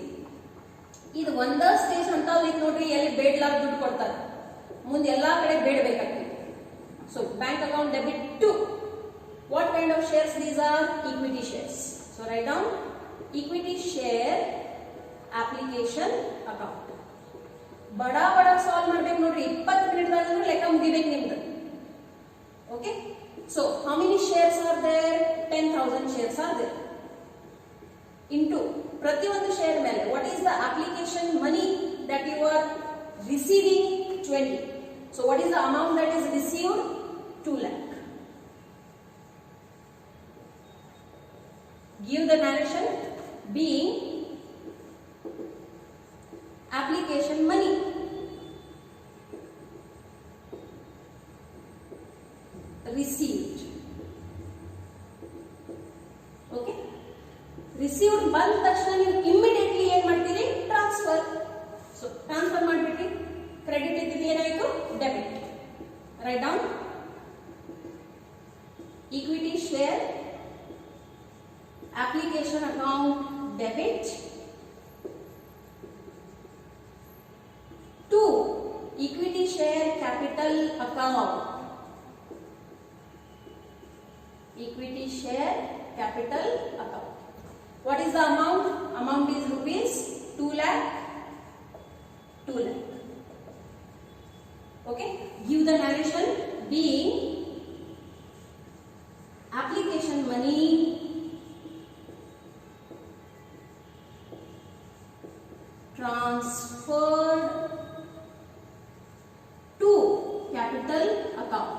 ಇದು ಒಂದ stage ಅಂತ ಐತಿ ನೋಡ್ರಿ, ಎಲ್ಲಿ ಬೇಡಲಾರ ದುಡ್ಡು ಕೊಡ್ತಾರೆ, ಮುಂದೆ ಎಲ್ಲಾ ಕಡೆ ಬೇಡಬೇಕಾಗ್ತದೆ. So bank account debit to what kind of shares these are? Equity shares. So write down equity share application account. ಬಡಾ ಸಾಲ್ವ್ ಮಾಡ್ಬೇಕು ನೋಡ್ರಿ, 20 ಮಿನಿಟ್ದಾಗ ಲೆಕ್ಕ ಮುಗಿಬೇಕು ನಿಮ್ದು. Okay, so how many shares are there? 10,000 shares are there. Into ಪ್ರತಿಯೊಂದು share ಮೇಲೆ what is the application money that you are receiving? 20. So what is the amount that is received? 2 lakh. Give the narration being application money. Received. Okay, received ಬಂದ ತಕ್ಷಣ ನೀವು immediately ಏನು ಮಾಡ್ತೀರಿ? Transfer. So transfer ಮಾಡಿಬಿಟ್ರಿ, credit ಇದ್ದಿದ್ದು ಏನಾಯಿತು? Debit. Write down equity share application account debit to equity share capital account. Equity share capital account. What is the amount? Amount is rupees 2 lakh. 2 lakh. Okay, give the narration being application money transferred to capital account.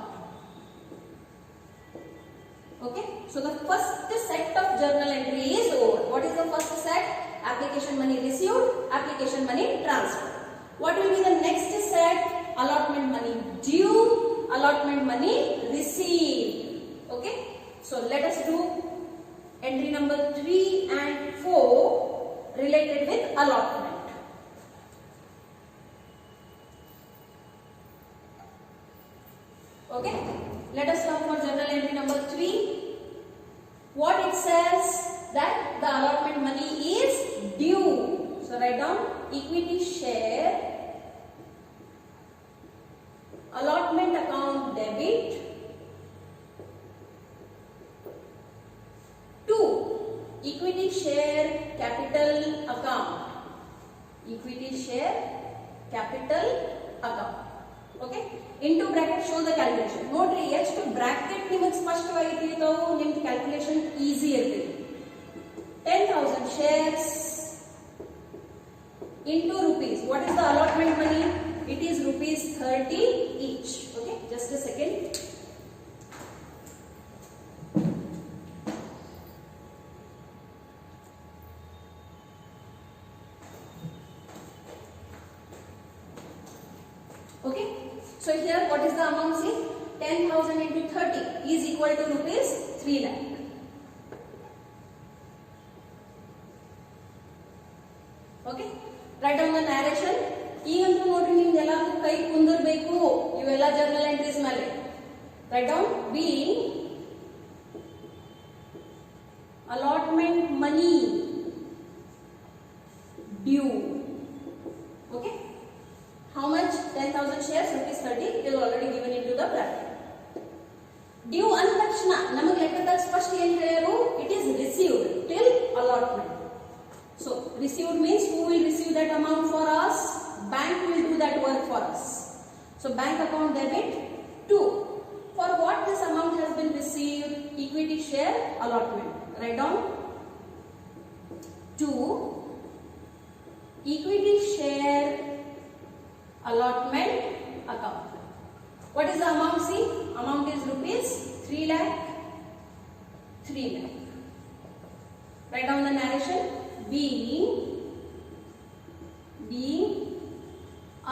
Okay, so the first set of journal entry is over. What is the first set? Application money received, application money transferred. What will be the next set? Allotment money due, allotment money received. Okay, so let us do entry number 3 and 4 related with allotment. Okay, let us come for journal entry number 3. What it says? That the allotment money is due. So write down equity share allotment account debit. 2. Equity share capital account. Equity share capital account. Okay. Into bracket show the calculation. Notri ಎಷ್ಟು bracket ನಿಮಗೆ ಸ್ಪಷ್ಟವಾಗಿ ತಿಳಿತಾವು ನಿಮಗೆ calculation easy ಇರ್ತದೆ. 10,000 shares into rupees. What is the allotment money? It is rupees 30 each. Okay. Just a second. Okay. So here what is the amount? See, 10,000 into 30 is equal to rupees 3 lakh. Okay. Write down the narration. ಈಗಂತೂ ನೋಡ್ರಿ ನಿಮ್ಗೆಲ್ಲ ಕೈ ಕುಂದಿರ್ಬೇಕು ಇವೆಲ್ಲ journal entries ಮೇಲೆ. Write down being allotment money due. Okay. How much? 10,000 shares, rupees 30 is already given into the bracket. Due ಅಂದ ತಕ್ಷಣ ನಮಗೆ ಲೆಕ್ಕದಲ್ಲಿ ಸ್ಪಷ್ಟ ಏನು ಹೇಳಿರು? It is received till allotment. So received means who will receive that amount for us? Bank will do that work for us. So bank account debit 2. For what this amount has been received? Equity share allotment. Write down 2. Equity share allotment account. What is the amount? See, amount is rupees 3 lakh. 3 lakh. Write down the narration. Being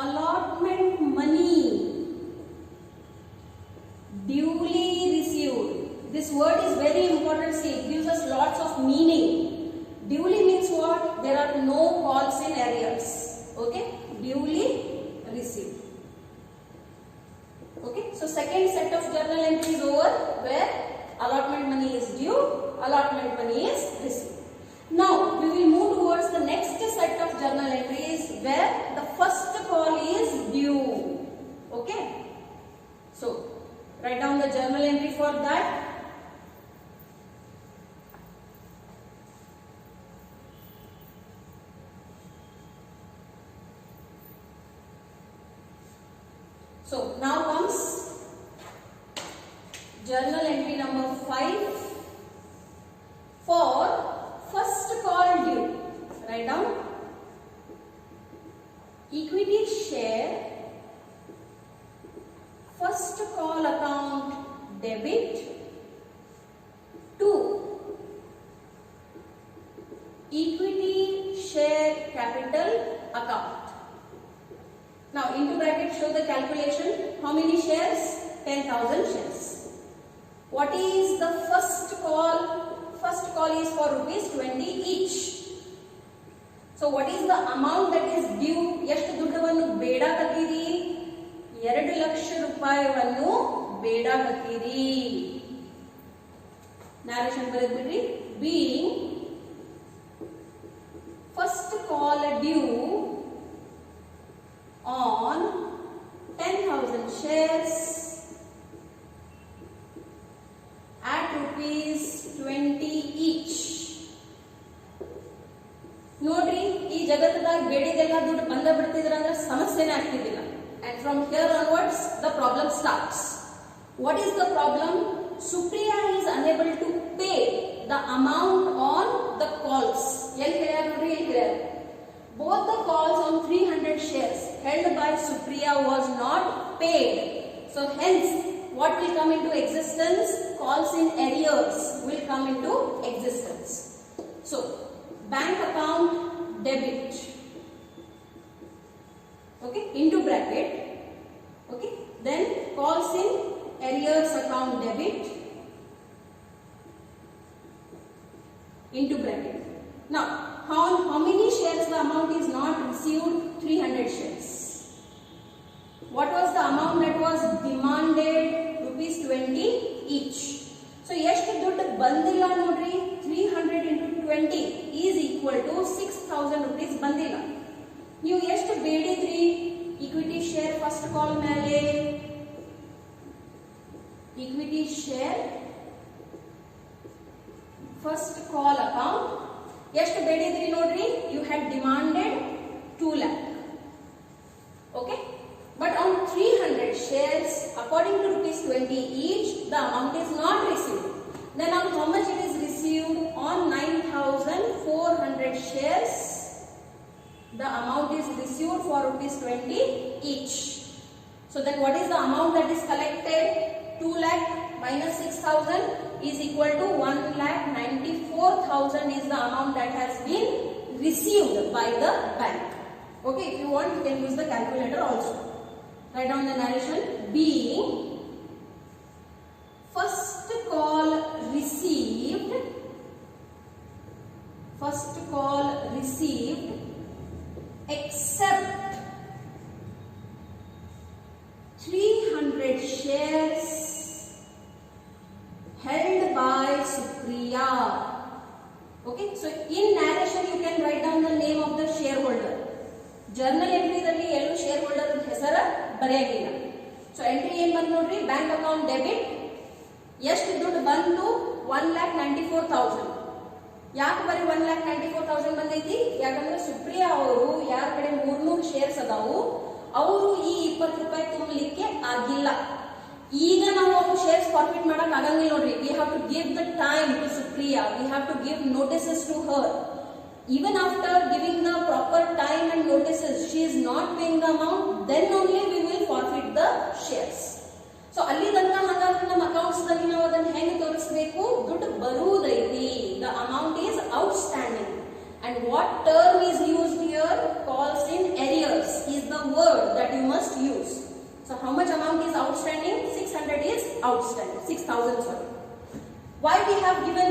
allotment money duly received. This word is very important. See, it gives us lots of meaning. Duly means what? There are no calls in arrears. Okay, duly received. Okay, so second set of journal entries over where allotment money is due, allotment money is received. Now we will move towards the next set of journal entries where the first call is due. Okay, so write down the journal entry for that. So now comes journal entry number 5 for first call due. Write down equity share first call account debit 2. Equity share capital account. Now into bracket show the calculation. How many shares? 10,000 shares. What is the first call? First call is for rupees 20 each. So what is the amount that is due? ಎಷ್ಟು ದುಡ್ಡವನ್ನು ಬೇಡಾಕತ್ತೀರಿ? 2 ಲಕ್ಷ ರೂಪಾಯಿಯನ್ನು ಬೇಡಾಕತ್ತೀರಿ. Narration ಬರೆದ್ಬಿಡ್ರಿ. Being first call due on 10,000 shares at rupees 20 each. ನೋಡ್ರಿ, ಈ ಜಗತ್ತದಾಗ ಬೇಡಿದೆಲ್ಲ ದುಡ್ಡು ಬಂದ ಬಿಡ್ತಿದ್ರ ಅಂದ್ರೆ ಸಮಸ್ಯೆನೇ ಆಗ್ತಿದ್ದಿಲ್ಲ. And from here onwards the problem starts. What is the problem? Supriya is unable to pay the amount on the calls. ಎಲ್ಲಿ ಹೇಳ್ಯಾರ ನೋಡ್ರಿ, ಎಲ್ಲಿ ಹೇಳ್ಯಾರ? Both the calls on 300 shares held by Supriya was not paid. So hence what will come into existence? Calls in arrears will come into existence. So bank account debit, okay, into bracket, okay, then calls in arrears account debit into bracket. Now how many shares the amount is not received? 300 shares. What was the amount that was demanded? Rupees 20 each. So ಎಷ್ಟು ದುಡ್ಡು ಬಂದಿಲ್ಲ ನೋಡ್ರಿ, 300 into 20 is equal to 6,000 rupees ಬಂದಿಲ್ಲ. ನೀವು ಎಷ್ಟು ಬೇಡಿದ್ರಿ? equity share first call ಮೇಲೆ equity share first call account. ಎಷ್ಟು ಬೇಡಿದ್ರಿ ನೋಡ್ರಿ, you had demanded 2 lakh. Okay, but on 300 shares according to rupees 20 each, the amount is not received. Then on how much it is received? On 9,400 shares, the amount is received for rupees 20 each. So then what is the amount that is collected? 2 lakh minus 6,000 is equal to 1,94,000 is the amount that has been received by the bank. Okay, if you want you can use the calculator also. Write down the narration. Being first call received except 300 shares held by Supriya. Okay, so in narration you can write down the name of the shareholder. Journal entry dalli elu shareholder ಹೆಸರು ಬರೆಯಂಗಿಲ್ಲ. So entry ಏನು ಬಂತು ನೋಡ್ರಿ, bank account debit. ಎಷ್ಟು ದುಡ್ಡು ಬಂತು? 1,94,000. ಯಾಕೆ ಬರೀ 1,94,000 ಬಂದೈತಿ? ಯಾಕಂದ್ರೆ ಸುಪ್ರಿಯಾ ಅವರು ಯಾರ ಕಡೆ 300 ಶೇರ್ಸ್ ಅದಾವು, ಅವರು ಈ 20 ರೂಪಾಯಿ ತುಂಬಲಿಕ್ಕೆ ಆಗಿಲ್ಲ. ಈಗ ನಾವು ಶೇರ್ಸ್ ಫಾರ್ಫಿಟ್ ಮಾಡಕ್ ಆಗಂಗಿಲ್ಲ ನೋಡ್ರಿ. We have to give the time to Supriya, we have to give notices to her. Even after giving the proper time and notices, she is not paying the amount, then only we will forfeit the shares. So ಅಲ್ಲಿ ತನಕ ಹಾಗಾದ್ರೆ ನಮ್ಮ accounts ದಲ್ಲಿ ನಾವು ಅದನ್ನ ಹೆಂಗೆ ತೋರಿಸಬೇಕು? ದುಡ್ಡು ಬರುವುದೈತಿ, the amount is outstanding. And what term is used here? Calls in arrears is the word that you must use. So how much amount is outstanding? 600 is outstanding. 6,000 sorry. Why we have given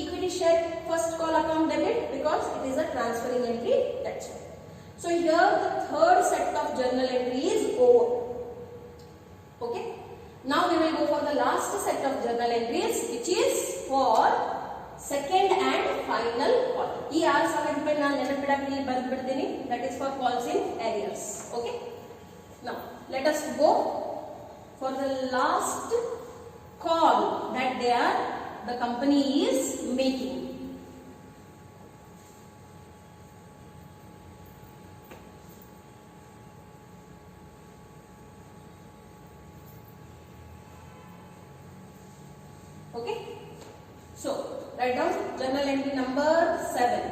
equity share first call account debit? Because it is a transferring entry, that's why. So here the third set of journal entry is over. Okay. Now we will go for the last set of journal entries, which is for second and final call. ಈ 6,000 ರೂಪಾಯಿ ನಾನು ನೆನಪಿಡಕ್ಕೆ ಇಲ್ಲಿ ಬರೆದ್ಬಿಡ್ತೀನಿ. That is for calls in arrears. Okay. Now let us go for the last call that the company is making. Okay, so write down journal entry number 7.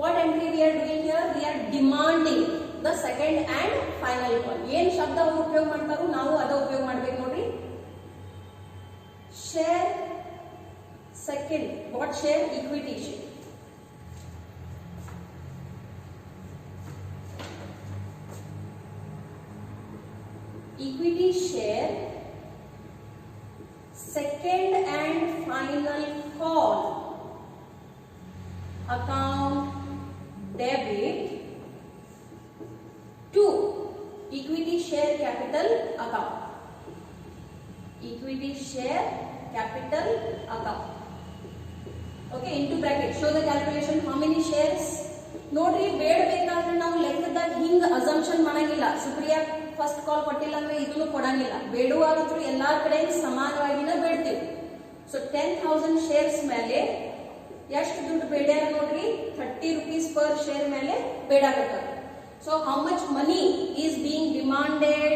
What entry we are doing here? We are demanding the second and final call. ಏನು ಶಬ್ದ ಅವರು ಉಪಯೋಗ ಮಾಡ್ತಾರೋ ನಾವು ಅದ ಉಪಯೋಗ ಮಾಡಬೇಕು ನೋಡ್ರಿ. Share second. What share? Equity share. Equity share second and final call account debit to equity share capital account. Equity share capital account. Okay, into bracket show the calculation how many shares. ನೋಡ್ರಿ, ಬೇಡಬೇಕಾದ್ರೆ ನಾವು ಲೆಕ್ಕದಾಗ ಹಿಂಗ assumption ಮಾಡಂಗಿಲ್ಲ. Supriya first call ಕೊಟ್ಟಿಲ್ಲ ಅಂದ್ರೆ ಇದನ್ನು ಕೊಡಂಗಿಲ್ಲ. ಬೇಡುವಾಗಂತೂ ಎಲ್ಲಾರ ಕಡೆ ಸಮಾನವಾಗಿನ ಬೇಡ್ತೀವಿ. ಸೊ 10,000 ಶೇರ್ಸ್ ಮೇಲೆ ಎಷ್ಟು ದುಡ್ಡು ಬೇಡ್ಯಾರ ನೋಡ್ರಿ, 30 rupees per share ಮೇಲೆ ಬೇಡಾಕತ್ತಾರ. So how much money is being demanded?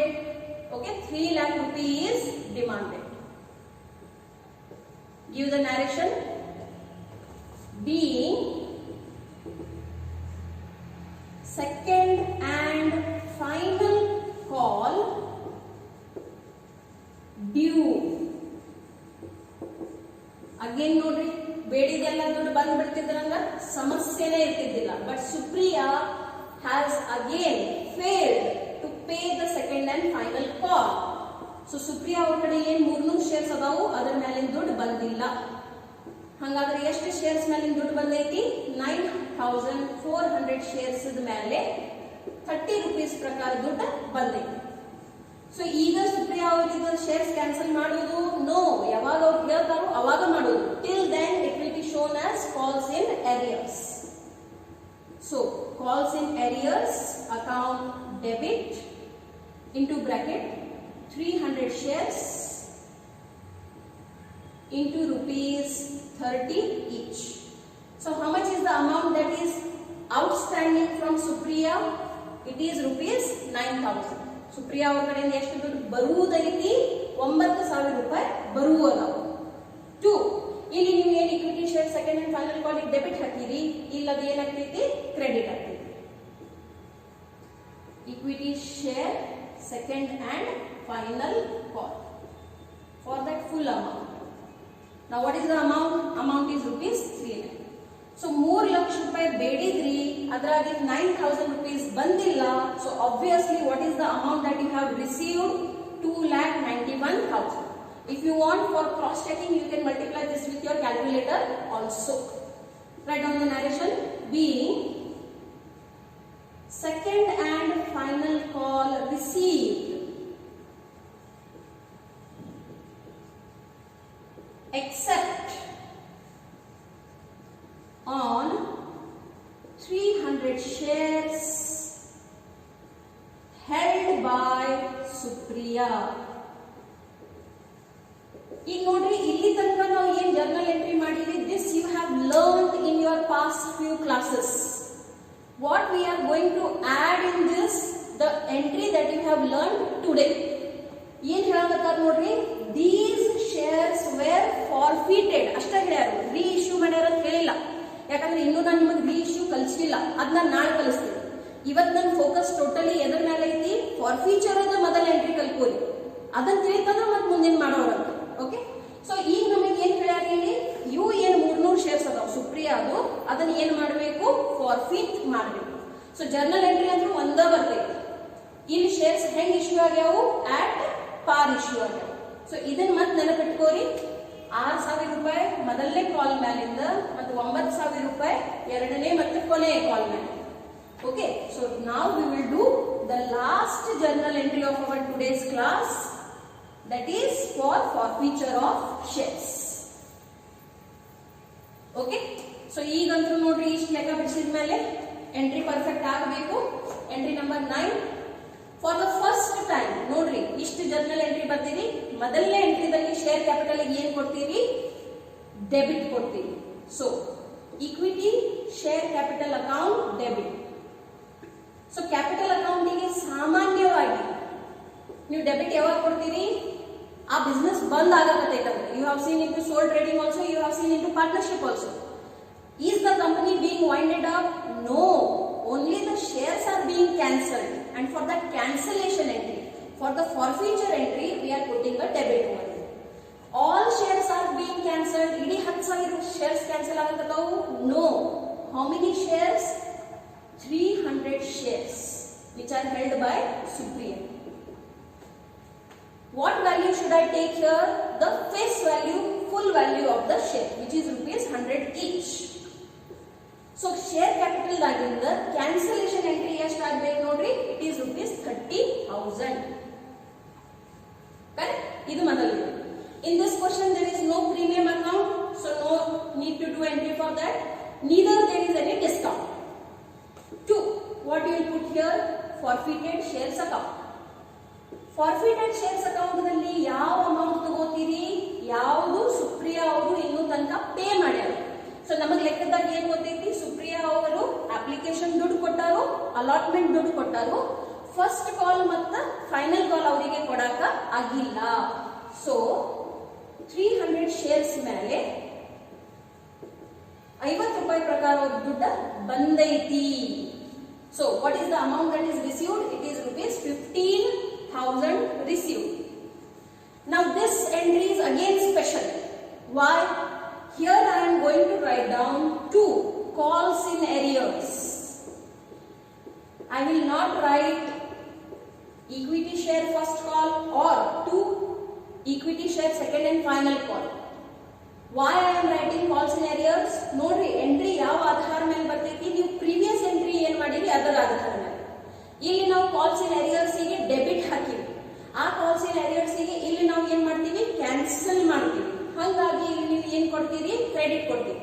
Okay, 3 lakh rupees is demanded. Give the narration. Being second and final call due. Again ನೋಡ್ರಿ, ಬೇಡಿದೆಲ್ಲ ದುಡ್ಡು ಬಂದ್ಬಿಡ್ತಿದ್ರಂಗ ಸಮಸ್ಯೆನೇ ಇರ್ತಿದ್ದಿಲ್ಲ. But Supriya has again failed to pay the second and final call. So Supriya ಅವ್ರ ಕಡೆ ಏನ್ 300 shares ಅದಾವು, ಅದರ ಮೇಲಿನ ದುಡ್ಡು ಬಂದಿಲ್ಲ. ಹಾಗಾದ್ರೆ ಎಷ್ಟು ಶೇರ್ಸ್ ಮೇಲಿನ ದುಡ್ಡು ಬಂದೈತಿ? 9,400 ಶೇರ್ಸ್ ಮೇಲೆ 30 rupees ಪ್ರಕಾರ ದುಡ್ಡು ಬಂದೈತಿ. ಸೊ ಈಗ ಸುಪ್ರಿಯಾ ಅವರಿಗೆ ಶೇರ್ಸ್ ಕ್ಯಾನ್ಸಲ್ ಮಾಡೋದು? ನೋ, ಯಾವಾಗ ಅವ್ರು ಹೇಳ್ತಾರೋ ಅವಾಗ ಮಾಡೋದು. Till then it will be shown as calls in arrears. So calls in arrears account debit into bracket 300 shares into rupees 30 each. So how much is the amount that is outstanding from Supriya? It is rupees 9,000. Supriya ಅವರ ಕಡೆಯಿಂದ ಎಷ್ಟು ದುಡ್ಡು ಬರುವುದೈತಿ? 9,000 ರೂಪಾಯಿ ಬರುವುದವು. 2. ಇಲ್ಲಿ ನೀವು ಏನು equity share second and final call debit ಹಾಕಿರಿ, ಇಲ್ಲದ ಏನಾಗ್ತೈತಿ? ಕ್ರೆಡಿಟ್ ಆಗ್ತೈತಿ. Equity share second and final call for that full amount. Now what is the amount? Amount is rupees 3 lakh. So 3 lakh ರೂಪಾಯಿ ಬೇಡಿದ್ರಿ, ಅದರಾಗಿ 9,000 rupees ಬಂದಿಲ್ಲ. So obviously what is the amount that you have received? 2,91,000. If you want for cross checking, you can multiply this with your calculator also. Write down the narration. Being second and final call received except on 300 shares held by Supriya. ಈಗ ನೋಡ್ರಿ, ಇಲ್ಲಿ ತನಕ ನಾವು ಏನ್ journal entry ಮಾಡಿದ್ವಿ, this you have learned in your past few classes. What we are going to add in this, the entry that you have learned today. ಏನ್ ಹೇಳಕತ್ತಾರ ನೋಡ್ರಿ, these shares were forfeited ಅಷ್ಟ ಹೇಳ್ಯಾರ, ರೀ ಇಶ್ಯೂ ಮಾಡ್ಯಾರ ಅಂತ ಹೇಳಿಲ್ಲ. ಯಾಕಂದ್ರೆ ಇನ್ನೂ ನಾನು ನಿಮಗೆ ರೀ ಇಶ್ಯೂ ಕಲಿಸಿಲ್ಲ, ಅದನ್ನ ನಾಳೆ ಕಲಿಸ್ತೀನಿ. ಇವತ್ತು ನನ್ನ ಫೋಕಸ್ ಟೋಟಲಿ ಎದ್ರ ಮೇಲೆ ಐತಿ? ಫಾರ್ಫೀಚರ್ ಅದ ಮೊದಲ ಎಂಟ್ರಿ ಕಲ್ಕೋರಿ, ಅದನ್ನ ತಿಳಿತಂದ್ರೆ ಮತ್ತೆ ಮುಂದಿನ ಮಾಡೋರಂತ. ಓಕೆ, ಸೊ ಈಗ ನಮಗೆ ಏನ್ ಹೇಳ್ಯಾರ ಇಲ್ಲಿ, ಇವು ಏನ್ 300 ಶೇರ್ಸ್ ಅದಾವ ಸುಪ್ರಿಯಾ, ಅದು ಅದನ್ನ ಏನ್ ಮಾಡಬೇಕು? ಫಾರ್ಫಿಟ್ ಮಾಡಬೇಕು. ಸೊ ಜರ್ನಲ್ ಎಂಟ್ರಿ ಅಂದ್ರೆ ಒಂದ ಬರ್ತೈತಿ. ಇಲ್ಲಿ ಶೇರ್ಸ್ ಹೆಂಗ್ ಇಶ್ಯೂ ಆಗ್ಯಾವು? ಆಟ್ ಪಾರ್ ಇಶ್ಯೂ ಆಗ್ಯಾವ. ಸೊ ಇದನ್ನ ಮತ್ತೆ ನೆನಪಿಟ್ಕೋರಿ, 6,000 ರೂಪಾಯಿ ಮೊದಲನೇ ಕಾಲ್ ಮ್ಯಾಲಿಂದ ಮತ್ತು 9,000 ರೂಪಾಯಿ ಎರಡನೇ ಮತ್ತು ಕೊನೆಯ ಕಾಲ್ ಮ್ಯಾಲ. ಓಕೆ, ಸೊ ನಾವ್ we will do the last journal entry of our today's class, that is for forfeiture of shares. Okay, so ಈಗಂತೂ ನೋಡ್ರಿ, ಇಷ್ಟು ಲೆಕ್ಕ ಬಿಡಿಸಿದ ಮೇಲೆ ಎಂಟ್ರಿ ಪರ್ಫೆಕ್ಟ್ ಆಗಬೇಕು. Entry number 9, for the first time ನೋಡ್ರಿ, ಇಷ್ಟು ಜರ್ನಲ್ ಎಂಟ್ರಿ ಬರ್ತೀರಿ. ಮೊದಲನೇ ಎಂಟ್ರಿದಲ್ಲಿ ಶೇರ್ ಕ್ಯಾಪಿಟಲ್ ಏನ್ ಕೊಡ್ತೀರಿ? ಡೆಬಿಟ್ ಕೊಡ್ತೀರಿ. So equity share capital account debit. So capital ಅಕೌಂಟಿಗೆ ಸಾಮಾನ್ಯವಾಗಿ ನೀವು ಡೆಬಿಟ್ ಯಾವಾಗ ಕೊಡ್ತೀರಿ? ಆ ಬಿಸ್ನೆಸ್ ಬಂದ್ ಆಗಕತ್ತೈತಂದ್ರೆ. You have seen into sole trading also, you have seen into partnership also. Is the company being winded up? No, only the shares are being cancelled. And for the cancellation entry, for the forfeiture entry, we are putting a debit over. All shares are being cancelled. ಇಡೀ 10,000 ಶೇರ್ಸ್ cancel ಆಗಕತ್ತಾವು? No. How many shares? 300 shares which are held by Supriya. What value should I take here? The face value, full value of the share, which is rupees 100 each. So share capital daginda the cancellation entry ಎಷ್ಟು ಆಗಬೇಕು ನೋಡ್ರಿ, it is rupees 30,000. Correct? ಇದು ಮೊದಲು. In this question there is no premium account, so no need to do entry for that. Neither there is any discount. 2. What you will put here? Forfeited shares account. Forfeited shares account ನಲ್ಲಿ ಯಾವ amount ತಗೋತೀರಿ? ಯಾವುದು ಸುಪ್ರಿಯಾ ಅವರು ಇನ್ನೂ ತನಕ pay ಮಾಡ್ಯಾರ. So ನಮಗೆ ಲೆಕ್ಕದಾಗ ಏನ್ ಗೊತ್ತೈತಿ? ಸುಪ್ರಿಯಾ ಅವರು ಅಪ್ಲಿಕೇಶನ್ ದುಡ್ಡು ಕೊಟ್ಟಾರು, ಅಲಾಟ್ಮೆಂಟ್ ದುಡ್ಡು ಕೊಟ್ಟಾರು, ಫಸ್ಟ್ ಕಾಲ್ ಮತ್ತು ಫೈನಲ್ ಕಾಲ್ ಅವರಿಗೆ ಕೊಡಾಕ ಆಗಿಲ್ಲ. ಸೊ 300 ಶೇರ್ಸ್ ಮೇಲೆ 50 ರೂಪಾಯಿ ಪ್ರಕಾರ ಅವ್ರ ದುಡ್ಡು ಬಂದೈತಿ. So what is the amount that is received? It is rupees 15,000 received. Now this entry is again special. Why? Here I am going to write down 2 calls in arrears. I will not write equity share first call or 2 equity share second and final call. Why I am writing calls in arrears? ನೋಡ್ರಿ, entry ಯಾವ ಆಧಾರ ಮೇಲೆ ಬರ್ತೈತಿ? ನೀವು previous entry ಏನ್ ಮಾಡಿರಿ ಅದರ ಆಧಾರ ಮೇಲೆ. ಇಲ್ಲಿ ನಾವು ಕಾಲ್ಸ್ ಇನ್ ಅರಿಯರ್ಸ್ ಗೆ ಡೆಬಿಟ್ ಹಾಕಿವಿ. ಆ ಕಾಲ್ಸ್ ಇನ್ ಅರಿಯರ್ಸ್ ಗೆ ಇಲ್ಲಿ ನಾವು ಏನ್ ಮಾಡ್ತೀವಿ? ಕ್ಯಾನ್ಸಲ್ ಮಾಡ್ತೀವಿ. ಹಾಗಾಗಿ ಇಲ್ಲಿ ನೀವು ಏನ್ ಕೊಡ್ತೀರಿ? ಕ್ರೆಡಿಟ್ ಕೊಡ್ತೀವಿ.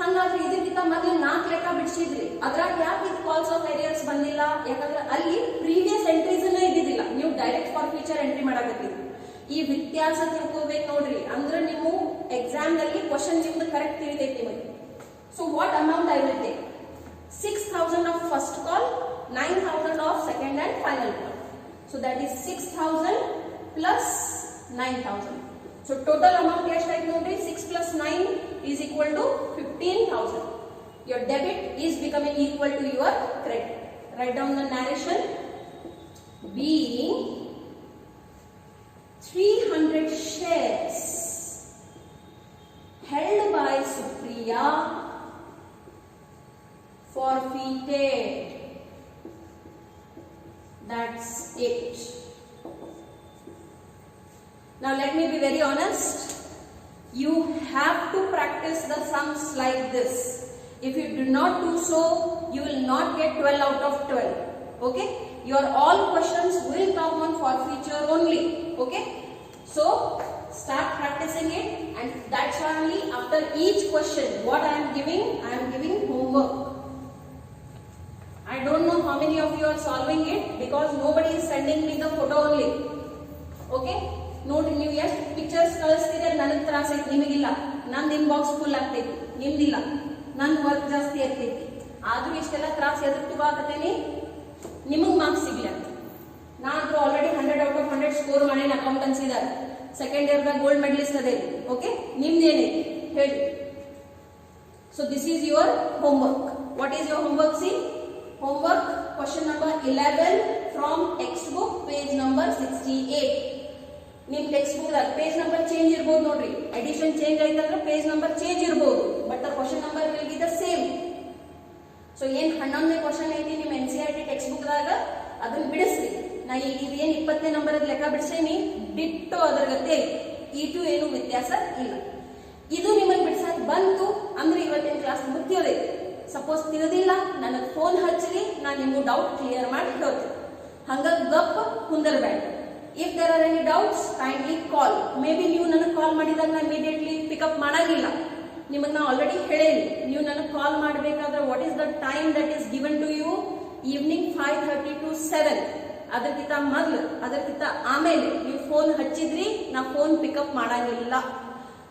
ಹಾಗಾದ್ರೆ ಇದಕ್ಕಿಂತ ಮೊದಲು 4 ಲೆಕ್ಕ ಬಿಡಿಸಿದ್ರಿ, ಅದ್ರಾಗ ಯಾಕೆ ಇದು ಕಾಲ್ಸ್ ಆಫ್ ಅರಿಯರ್ಸ್ ಬಂದಿಲ್ಲ? ಯಾಕಂದ್ರೆ ಅಲ್ಲಿ ಪ್ರೀವಿಯಸ್ ಎಂಟ್ರೀಸ್ ಇದ್ದಿದ್ದಿಲ್ಲ, ನೀವು ಡೈರೆಕ್ಟ್ ಫಾರ್ಫೀಚರ್ ಎಂಟ್ರಿ ಮಾಡಕತ್ತೀರಿ. ಈ ವ್ಯತ್ಯಾಸ ತಿಳ್ಕೋಬೇಕು ನೋಡ್ರಿ, ಅಂದ್ರೆ ನೀವು ಎಕ್ಸಾಮ್ ನಲ್ಲಿ ಕ್ವಶನ್ ನಿಮ್ದು ಕರೆಕ್ಟ್ ತಿಳಿತೈತಿ ನಿಮಗೆ. So what amount I will take? 6,000 of first call, 9,000 of second and final call. So that is 6,000 plus 9,000. So total amount ಎಷ್ಟಾಯ್ತು ನೋಡ್ರಿ, 6 plus 9 is equal to 15,000. Your debit is becoming equal to your credit. Write down the narration. Being 300 shares held by Supriya forfeited. That's it. Now let me be very honest. You have to practice the sums like this. If you do not do so, you will not get 12 out of 12. Okay? Your all questions will come on forfeiture only. Okay? So start practicing it, and that's why only after each question what I am giving homework. I don't know how many of you are solving it because nobody is sending me the photo only. Okay? ನೋಡ್ರಿ, ನೀವು ಎಷ್ಟು pictures ಕಳಿಸ್ತೀರಿ ಅದು ನನಗೆ ತ್ರಾಸ ಐತಿ, ನಿಮಗಿಲ್ಲ. ನಂದು inbox full ಆಗ್ತೈತಿ, ನಿಮ್ದಿಲ್ಲ. ನನ್ನ ವರ್ಕ್ ಜಾಸ್ತಿ ಆಗ್ತೈತಿ. ಆದ್ರೂ ಇಷ್ಟೆಲ್ಲ ತ್ರಾಸ ಎದುರು ತಗೋತೀನಿ, ನಿಮಗೆ ಮಾರ್ಕ್ಸ್ ಸಿಗ್ಲಿ ಅಂತ. ನಾನು ಆಲ್ರೆಡಿ 100 out of 100 ಸ್ಕೋರ್ ಮಾಡೇನಿ ಅಕೌಂಟೆನ್ಸಿದಾಗ. ಸೆಕೆಂಡ್ ಇಯರ್ದಾಗ ಗೋಲ್ಡ್ ಮೆಡಲಿಸ್ಟ್ ಅದೇ. ಓಕೆ, ನಿಮ್ದೇನೈತಿ ಹೇಳಿ. So this is your homework. What is your homework? C homework question number 11 from textbook page number 68. ನಿಮ್ ಟೆಕ್ಸ್ಟ್ ಬುಕ್ ದಾಗ ಪೇಜ್ ನಂಬರ್ ಚೇಂಜ್ ಇರಬಹುದು ನೋಡ್ರಿ, ಎಡಿಷನ್ ಚೇಂಜ್ ಆಯ್ತಂದ್ರೆ page number change ಇರಬಹುದು, but the question number will be the same. So ಏನ್ 11ನೇ question ಐತಿ ನಿಮ್ NCERT text book ದಾಗ ಅದನ್ನ ಬಿಡಿಸ್ರಿ. ನಾ ಈಗ ಇದೇನ್ 20ನೇ ನಂಬರ್ ಲೆಕ್ಕ ಬಿಡಿಸೇನಿ, ಬಿಟ್ಟು ಅದ್ರ ಗತೆ ಇಟು ಏನು ವ್ಯತ್ಯಾಸ ಇಲ್ಲ. ಇದು ನಿಮಗೆ ಬಿಡಿಸಕ್ ಬಂತು ಅಂದ್ರೆ ಇವತ್ತಿನ ಕ್ಲಾಸ್ ಮುಗಿಯೋದೈತಿ. ಸಪೋಸ್ ತಿಳಿದಿಲ್ಲ ನನಗೆ ಫೋನ್ ಹಚ್ಚಿರಿ, ನಾನು ನಿಮ್ಗೆ ಡೌಟ್ ಕ್ಲಿಯರ್ ಮಾಡಿ ಹೇಳ್ತೀನಿ. ಹಂಗ ಗಪ್ ಕುಂದರ್ಬೇಡ. If there are any doubts, kindly call. Maybe ನೀವು ನನಗೆ ಕಾಲ್ ಮಾಡಿದಾಗ ನಾನು ಇಮಿಡಿಯೇಟ್ಲಿ ಪಿಕಪ್ ಮಾಡಾಗಿಲ್ಲ. ನಿಮಗೆ ನಾ ಆಲ್ರೆಡಿ ಹೇಳೇನಿ, ನೀವು ನನಗೆ ಕಾಲ್ ಮಾಡಬೇಕಾದ್ರೆ what is the time that is given to you? Evening 5:30 to 7. ಅದಕ್ಕಿಂತ ಮೊದಲು ಅದಕ್ಕಿಂತ ಆಮೇಲೆ ನೀವು ಫೋನ್ ಹಚ್ಚಿದ್ರಿ, ನಾ ಫೋನ್ ಪಿಕಪ್ ಮಾಡಾಗಿಲ್ಲ.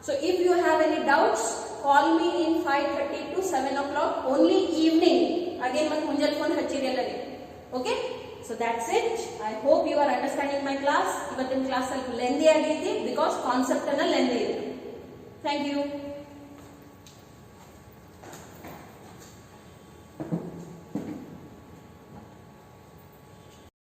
So if you have any doubts, call me in 5:30 to 7 o'clock only evening. Again ಮತ್ತೆ ಮುಂಜಾನೆ ಫೋನ್ ಹಚ್ಚಿರಿ ಎಲ್ಲರಿಗೆ. Okay? So that's it. I hope you are understanding my class. ಇವತ್ತಿನ ಕ್ಲಾಸ್ ಸ್ವಲ್ಪ ಲೆಂದಿ ಆಗೈತಿ because ಕಾನ್ಸೆಪ್ಟ್ ಅನ್ನ lengthy ಇದೆ. Thank you.